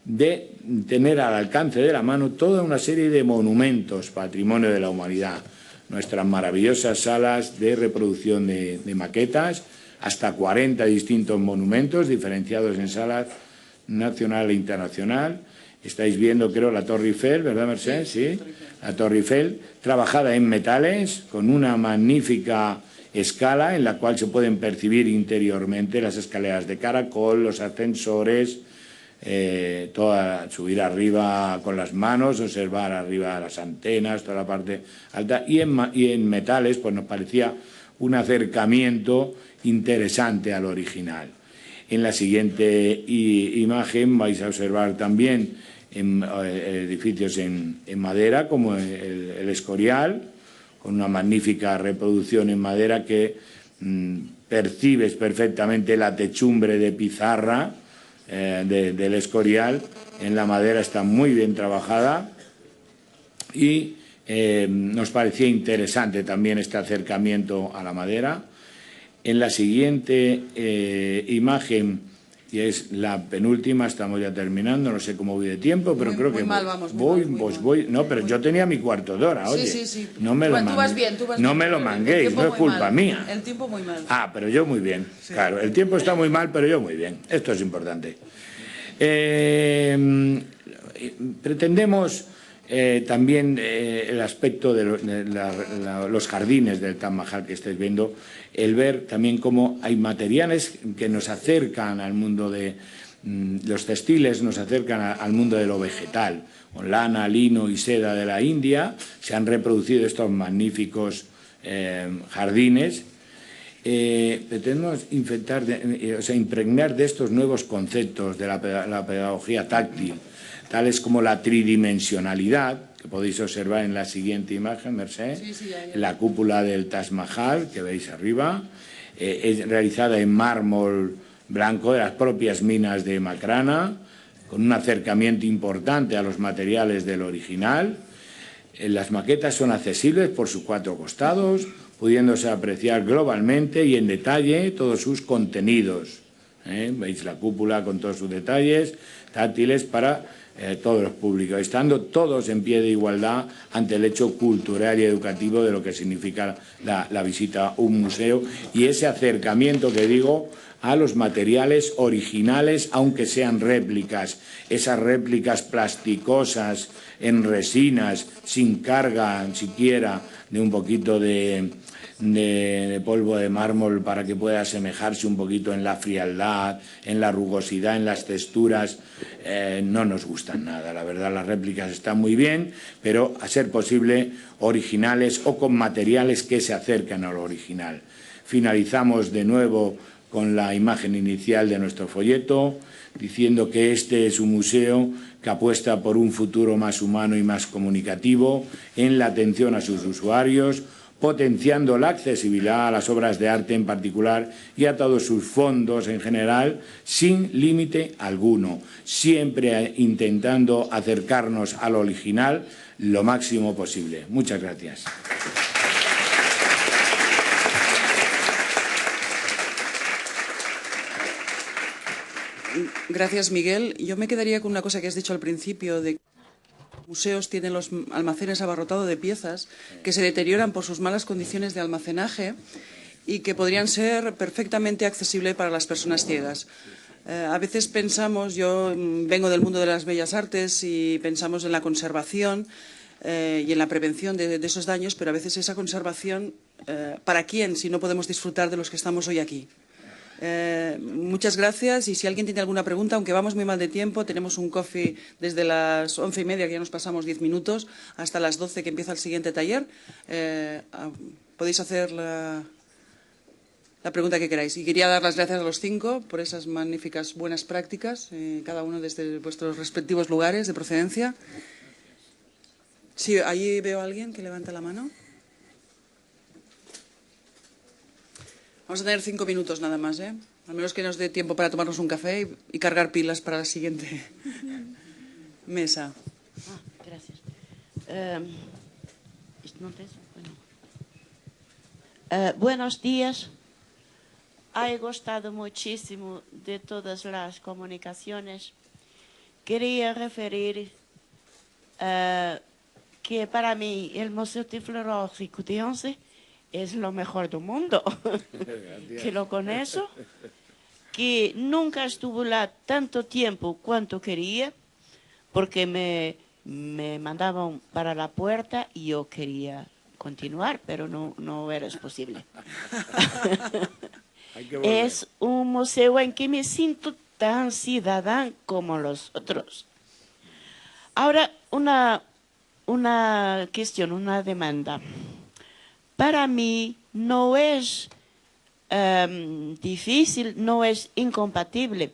de tener al alcance de la mano toda una serie de monumentos, patrimonio de la humanidad. Nuestras maravillosas salas de reproducción de maquetas, hasta 40 distintos monumentos diferenciados en salas nacional e internacional. Estáis viendo, creo, la Torre Eiffel, ¿verdad, Merced? Sí, la Torre Eiffel, trabajada en metales, con una magnífica escala en la cual se pueden percibir interiormente las escaleras de caracol, los ascensores, subir arriba con las manos, observar arriba las antenas, toda la parte alta, y en metales pues nos parecía un acercamiento interesante al original. En la siguiente imagen vais a observar también edificios en madera, como el Escorial, con una magnífica reproducción en madera que percibes perfectamente la techumbre de pizarra del Escorial. En la madera está muy bien trabajada y nos parecía interesante también este acercamiento a la madera. En la siguiente imagen, y es la penúltima, estamos ya terminando, no sé cómo voy de tiempo, pero creo que voy. No, pero yo tenía mi cuarto de hora, oye. Sí. No me lo manguéis, no es culpa mía. El tiempo muy mal. Ah, pero yo muy bien. Sí. Claro, el tiempo está muy mal, pero yo muy bien. Esto es importante. Pretendemos también el aspecto de los jardines del Taj Mahal que estáis viendo, el ver también cómo hay materiales que nos acercan al mundo de los textiles, nos acercan al mundo de lo vegetal. Con lana, lino y seda de la India se han reproducido estos magníficos jardines. Pretendemos impregnar de estos nuevos conceptos de la pedagogía táctil, tales como la tridimensionalidad, que podéis observar en la siguiente imagen, Merced, la cúpula del Taj Mahal, que veis arriba, es realizada en mármol blanco de las propias minas de Makrana, con un acercamiento importante a los materiales del original. Las maquetas son accesibles por sus 4 costados, pudiéndose apreciar globalmente y en detalle todos sus contenidos. Veis la cúpula con todos sus detalles táctiles para todos los públicos, estando todos en pie de igualdad ante el hecho cultural y educativo de lo que significa la visita a un museo y ese acercamiento que digo a los materiales originales, aunque sean réplicas, esas réplicas plasticosas en resinas, sin carga siquiera de un poquito de polvo de mármol para que pueda asemejarse un poquito en la frialdad, en la rugosidad, en las texturas, no nos gustan nada. La verdad, las réplicas están muy bien, pero a ser posible originales o con materiales que se acercan a lo original. Finalizamos de nuevo con la imagen inicial de nuestro folleto, diciendo que este es un museo que apuesta por un futuro más humano y más comunicativo en la atención a sus usuarios, potenciando la accesibilidad a las obras de arte en particular y a todos sus fondos en general, sin límite alguno, siempre intentando acercarnos a lo original lo máximo posible. Muchas gracias. Gracias, Miguel. Yo me quedaría con una cosa que has dicho al principio, de que los museos tienen los almacenes abarrotados de piezas que se deterioran por sus malas condiciones de almacenaje y que podrían ser perfectamente accesibles para las personas ciegas. A veces pensamos, yo vengo del mundo de las bellas artes y pensamos en la conservación y en la prevención de esos daños, pero a veces esa conservación, ¿para quién si no podemos disfrutar de los que estamos hoy aquí? Muchas gracias y si alguien tiene alguna pregunta, aunque vamos muy mal de tiempo, tenemos un coffee desde las 11:30, que ya nos pasamos 10 minutos, hasta las 12 que empieza el siguiente taller. Podéis hacer la pregunta que queráis. Y quería dar las gracias a los 5 por esas magníficas buenas prácticas, cada uno desde vuestros respectivos lugares de procedencia. Sí, allí veo a alguien que levanta la mano. Vamos a tener 5 minutos nada más, ¿eh? Al menos que nos dé tiempo para tomarnos un café y cargar pilas para la siguiente mesa. Gracias. Buenos días. He gustado muchísimo de todas las comunicaciones. Quería referir que para mí el Museo Tiflológico de Once es lo mejor del mundo, que lo conozco, que nunca estuvo lá tanto tiempo cuanto quería, porque me mandaban para la puerta y yo quería continuar, pero no era posible. Es un museo en que me siento tan ciudadano como los otros. Ahora, una cuestión, una demanda. Para mí no es difícil, no es incompatible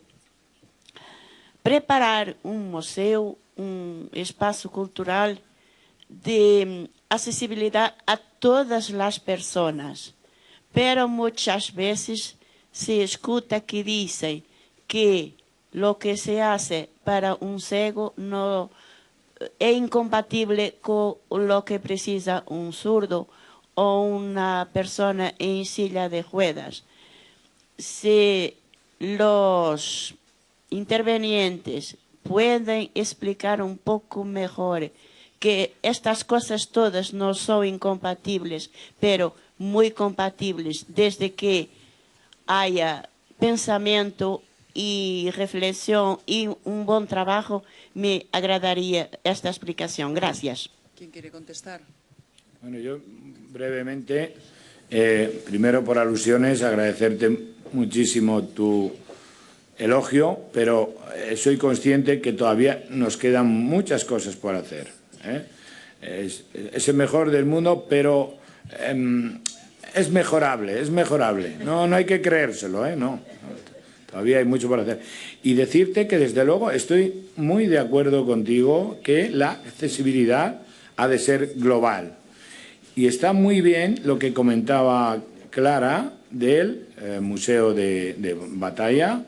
preparar un museo, un espacio cultural de accesibilidad a todas las personas. Pero muchas veces se escucha que dicen que lo que se hace para un ciego no es incompatible con lo que precisa un zurdo o una persona en silla de ruedas. Si los intervenientes pueden explicar un poco mejor que estas cosas todas no son incompatibles, pero muy compatibles desde que haya pensamiento y reflexión y un buen trabajo, me agradaría esta explicación. Gracias. ¿Quién quiere contestar? Bueno, yo brevemente, primero por alusiones, agradecerte muchísimo tu elogio, pero soy consciente que todavía nos quedan muchas cosas por hacer. Es el mejor del mundo, pero es mejorable, es mejorable. No hay que creérselo, no. Todavía hay mucho por hacer. Y decirte que, desde luego, estoy muy de acuerdo contigo que la accesibilidad ha de ser global. Y está muy bien lo que comentaba Clara del Museo de Batalla.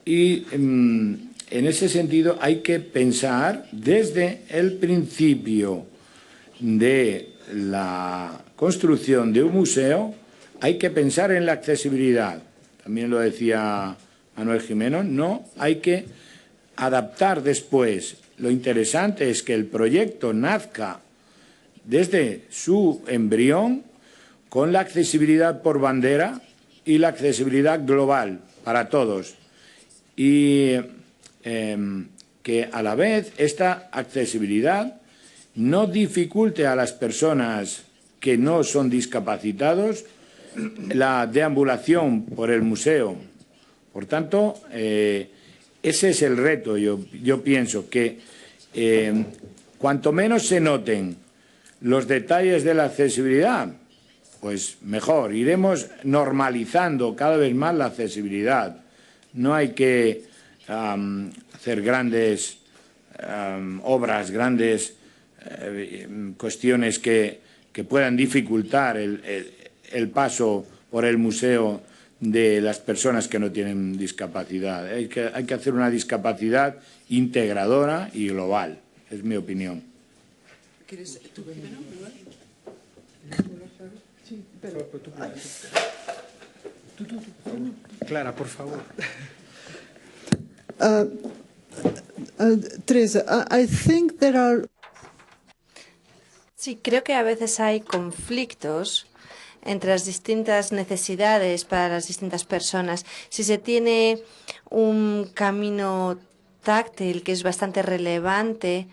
Y en ese sentido hay que pensar desde el principio de la construcción de un museo, hay que pensar en la accesibilidad. También lo decía Manuel Jimeno, no hay que adaptar después. Lo interesante es que el proyecto nazca desde su embrión con la accesibilidad por bandera y la accesibilidad global para todos. Y que a la vez esta accesibilidad no dificulte a las personas que no son discapacitados la deambulación por el museo. Por tanto, ese es el reto. Yo pienso que cuanto menos se noten los detalles de la accesibilidad, pues mejor. Iremos normalizando cada vez más la accesibilidad. No hay que hacer grandes obras, grandes cuestiones que puedan dificultar el paso por el museo de las personas que no tienen discapacidad. Hay que hacer una discapacidad integradora y global, es mi opinión. ¿Quieres tú primero? Clara, por favor. Teresa, I think there are... Sí, creo que a veces hay conflictos entre las distintas necesidades para las distintas personas. Si se tiene un camino táctil que es bastante relevante,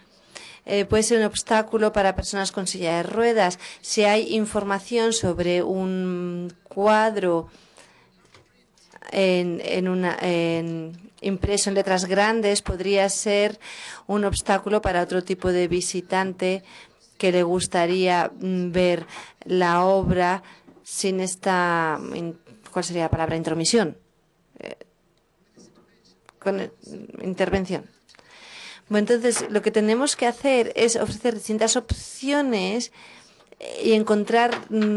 puede ser un obstáculo para personas con silla de ruedas. Si hay información sobre un cuadro impreso en letras grandes, podría ser un obstáculo para otro tipo de visitante que le gustaría ver la obra sin esta, ¿cuál sería la palabra? Intromisión. Intervención. Bueno, entonces lo que tenemos que hacer es ofrecer distintas opciones y encontrar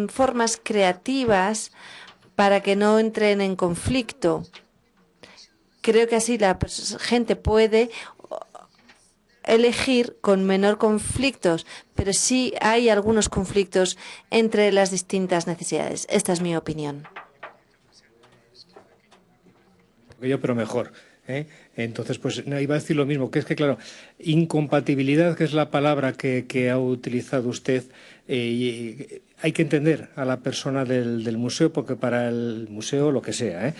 formas creativas para que no entren en conflicto. Creo que así la gente puede elegir con menor conflictos, pero sí hay algunos conflictos entre las distintas necesidades. Esta es mi opinión. Pero mejor. Entonces, pues no, iba a decir lo mismo, que es que, claro, incompatibilidad, que es la palabra que ha utilizado usted, hay que entender a la persona del museo, porque para el museo lo que sea,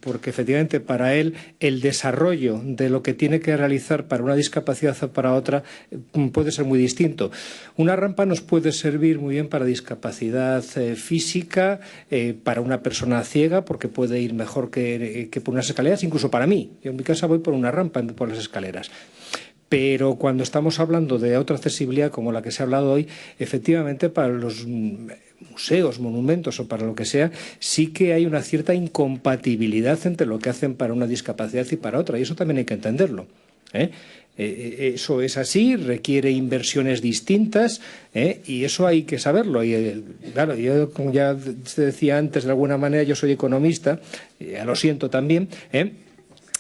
porque efectivamente para él el desarrollo de lo que tiene que realizar para una discapacidad o para otra puede ser muy distinto. Una rampa nos puede servir muy bien para discapacidad física, para una persona ciega, porque puede ir mejor que por unas escaleras, incluso para mí. Yo en mi casa voy por una rampa, por las escaleras. Pero cuando estamos hablando de otra accesibilidad como la que se ha hablado hoy, efectivamente para los museos, monumentos o para lo que sea, sí que hay una cierta incompatibilidad entre lo que hacen para una discapacidad y para otra, y eso también hay que entenderlo. Eso es así, requiere inversiones distintas, y eso hay que saberlo. Y claro, yo, como ya te decía antes, de alguna manera yo soy economista, ya lo siento también,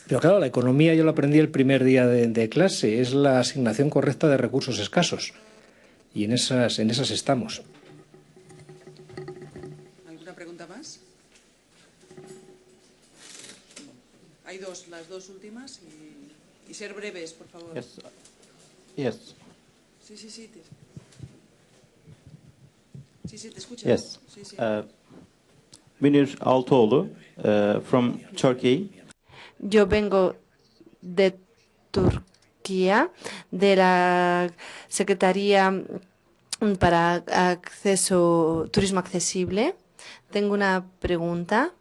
pero claro, la economía yo lo aprendí el primer día de clase, es la asignación correcta de recursos escasos. Y en esas estamos. ¿Alguna pregunta más? Hay dos, las dos últimas y ser breves, por favor. Yes. Sí. Sí, te escucho. Yes. Sí. Münir Altoğlu, from Turkey. Yo vengo de Turquía, de la Secretaría para Turismo Accesible. Tengo una pregunta.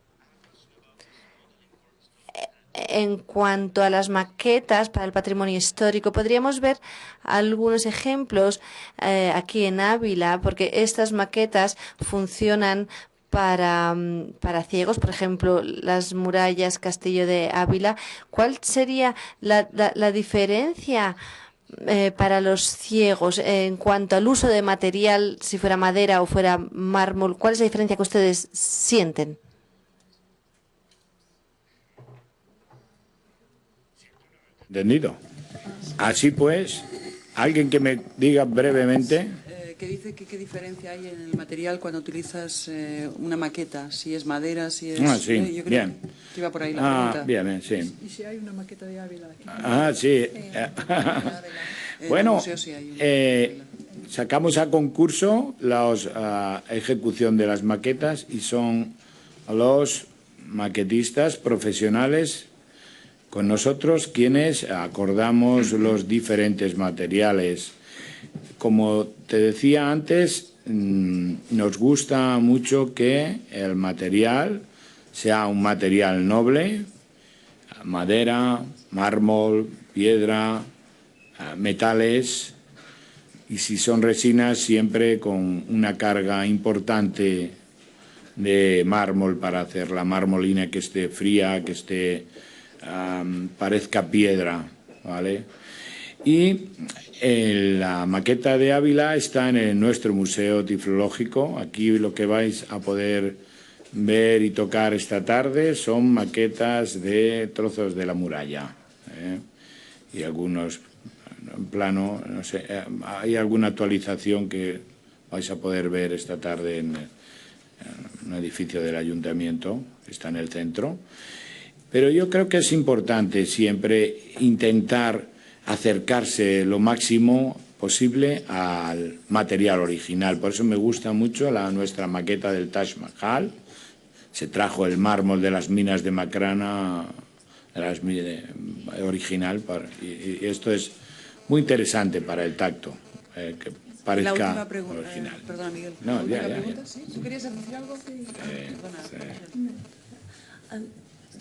En cuanto a las maquetas para el patrimonio histórico, podríamos ver algunos ejemplos aquí en Ávila, porque estas maquetas funcionan para ciegos, por ejemplo, las murallas Castillo de Ávila. ¿Cuál sería la diferencia para los ciegos en cuanto al uso de material, si fuera madera o fuera mármol? ¿Cuál es la diferencia que ustedes sienten? Entendido. Así pues, alguien que me diga brevemente. ¿Qué dice qué diferencia hay en el material cuando utilizas una maqueta? Si es madera, si es... Sí, yo creo bien. que iba por ahí la pregunta. Bien, sí. ¿Y si hay una maqueta de Ávila aquí? Sí. Bueno, sí hay sacamos a concurso la ejecución de las maquetas y son los maquetistas profesionales con nosotros quienes acordamos los diferentes materiales. Como te decía antes, nos gusta mucho que el material sea un material noble, madera, mármol, piedra, metales, y si son resinas siempre con una carga importante de mármol para hacer la marmolina que esté fría, que esté parezca piedra, ¿vale? Y la maqueta de Ávila está en nuestro Museo Tiflológico. Aquí lo que vais a poder ver y tocar esta tarde son maquetas de trozos de la muralla, y algunos en plano, no sé, hay alguna actualización que vais a poder ver esta tarde en un edificio del ayuntamiento, que está en el centro. Pero yo creo que es importante siempre intentar acercarse lo máximo posible al material original. Por eso me gusta mucho nuestra maqueta del Taj Mahal. Se trajo el mármol de las minas de Makrana original, y esto es muy interesante para el tacto, que parezca la última pregunta, original. Perdona, Miguel. No, la última ya. pregunta, ¿sí? ¿Tú querías decir algo?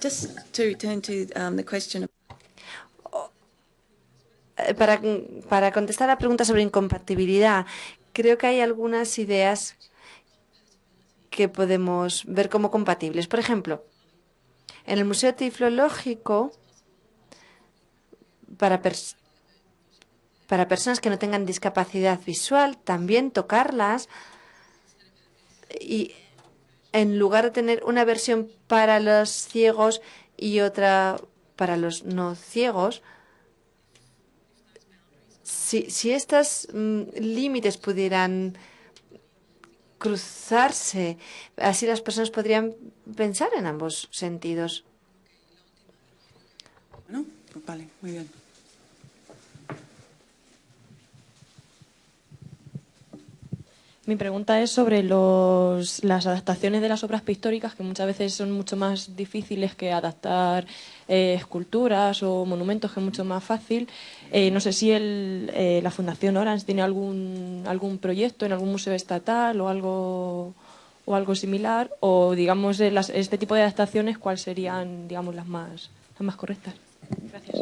Just to return to the question of Para contestar a la pregunta sobre incompatibilidad, creo que hay algunas ideas que podemos ver como compatibles. Por ejemplo, en el Museo Tiflológico, para personas que no tengan discapacidad visual, también tocarlas, y en lugar de tener una versión para los ciegos y otra para los no ciegos, si estos límites pudieran cruzarse, así las personas podrían pensar en ambos sentidos. Bueno, pues vale, muy bien. Mi pregunta es sobre las adaptaciones de las obras pictóricas, que muchas veces son mucho más difíciles que adaptar esculturas o monumentos, que es mucho más fácil. No sé si la Fundación Orange tiene algún proyecto en algún museo estatal o algo similar, o digamos este tipo de adaptaciones, ¿cuáles serían, digamos, las más correctas? Gracias.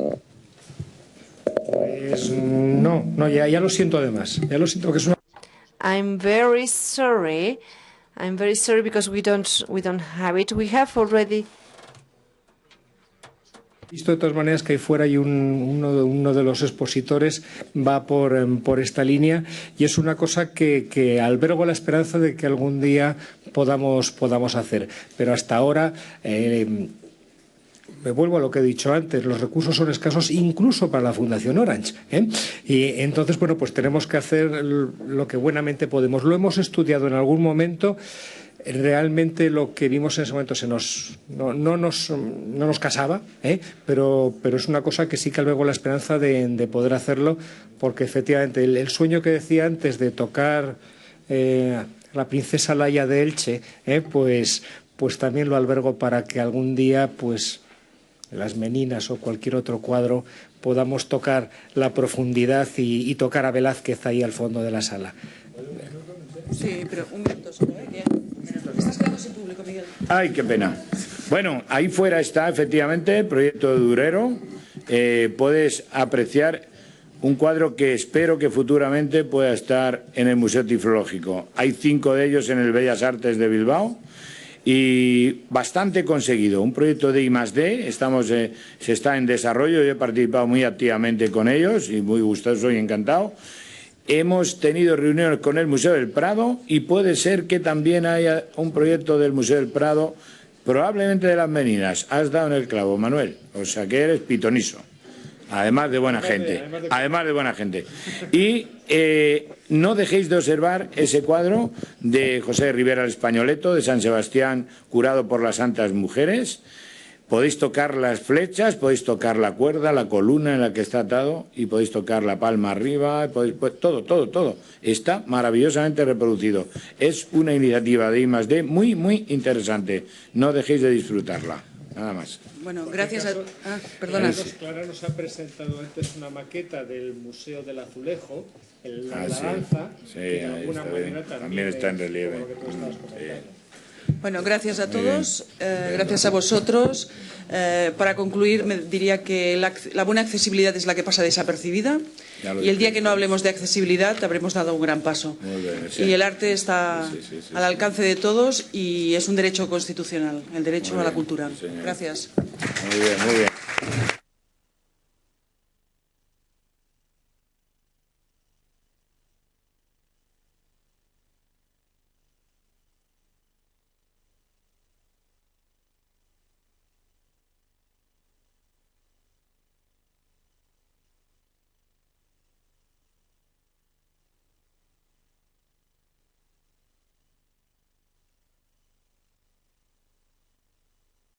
Pues no, ya lo siento además. Ya lo siento, que es una... I'm very sorry because we don't have it. We have already visto de todas maneras que ahí fuera hay uno de los expositores va por esta línea, y es una cosa que albergo la esperanza de que algún día podamos hacer. Pero hasta ahora me vuelvo a lo que he dicho antes, los recursos son escasos incluso para la Fundación Orange, y entonces, bueno, pues tenemos que hacer lo que buenamente podemos. Lo hemos estudiado en algún momento. Realmente lo que vimos en ese momento no nos casaba, pero es una cosa que sí que albergo la esperanza de poder hacerlo, porque efectivamente el sueño que decía antes de tocar la princesa Laia de Elche, pues también lo albergo para que algún día, pues, las Meninas o cualquier otro cuadro podamos tocar la profundidad y tocar a Velázquez ahí al fondo de la sala. Sí, pero un minuto solo, Estás quedando sin público, Miguel. Ay, qué pena. Bueno, ahí fuera está efectivamente el proyecto de Durero. Puedes apreciar un cuadro que espero que futuramente pueda estar en el Museo Tiflológico. Hay 5 de ellos en el Bellas Artes de Bilbao y bastante conseguido. Un proyecto de I+D, se está en desarrollo. Yo he participado muy activamente con ellos y muy gustoso y encantado. Hemos tenido reuniones con el Museo del Prado y puede ser que también haya un proyecto del Museo del Prado, probablemente de las Meninas. Has dado en el clavo, Manuel. O sea que eres pitoniso. Además de buena gente. Además de buena gente. Y no dejéis de observar ese cuadro de José Rivera el Españoleto, de San Sebastián, curado por las Santas Mujeres. Podéis tocar las flechas, podéis tocar la cuerda, la columna en la que está atado y podéis tocar la palma arriba, todo. Está maravillosamente reproducido. Es una iniciativa de I+D muy, muy interesante. No dejéis de disfrutarla. Nada más. Bueno, gracias a... perdona. Clara nos ha presentado antes una maqueta del Museo del Azulejo, la danza, que de alguna manera también está en relieve. Bueno, gracias a todos, gracias a vosotros. Para concluir, me diría que la buena accesibilidad es la que pasa desapercibida y el día que no hablemos de accesibilidad habremos dado un gran paso. Muy bien, sí. Y el arte está al alcance de todos y es un derecho constitucional, el derecho a la cultura. Sí, gracias. Muy bien, muy bien.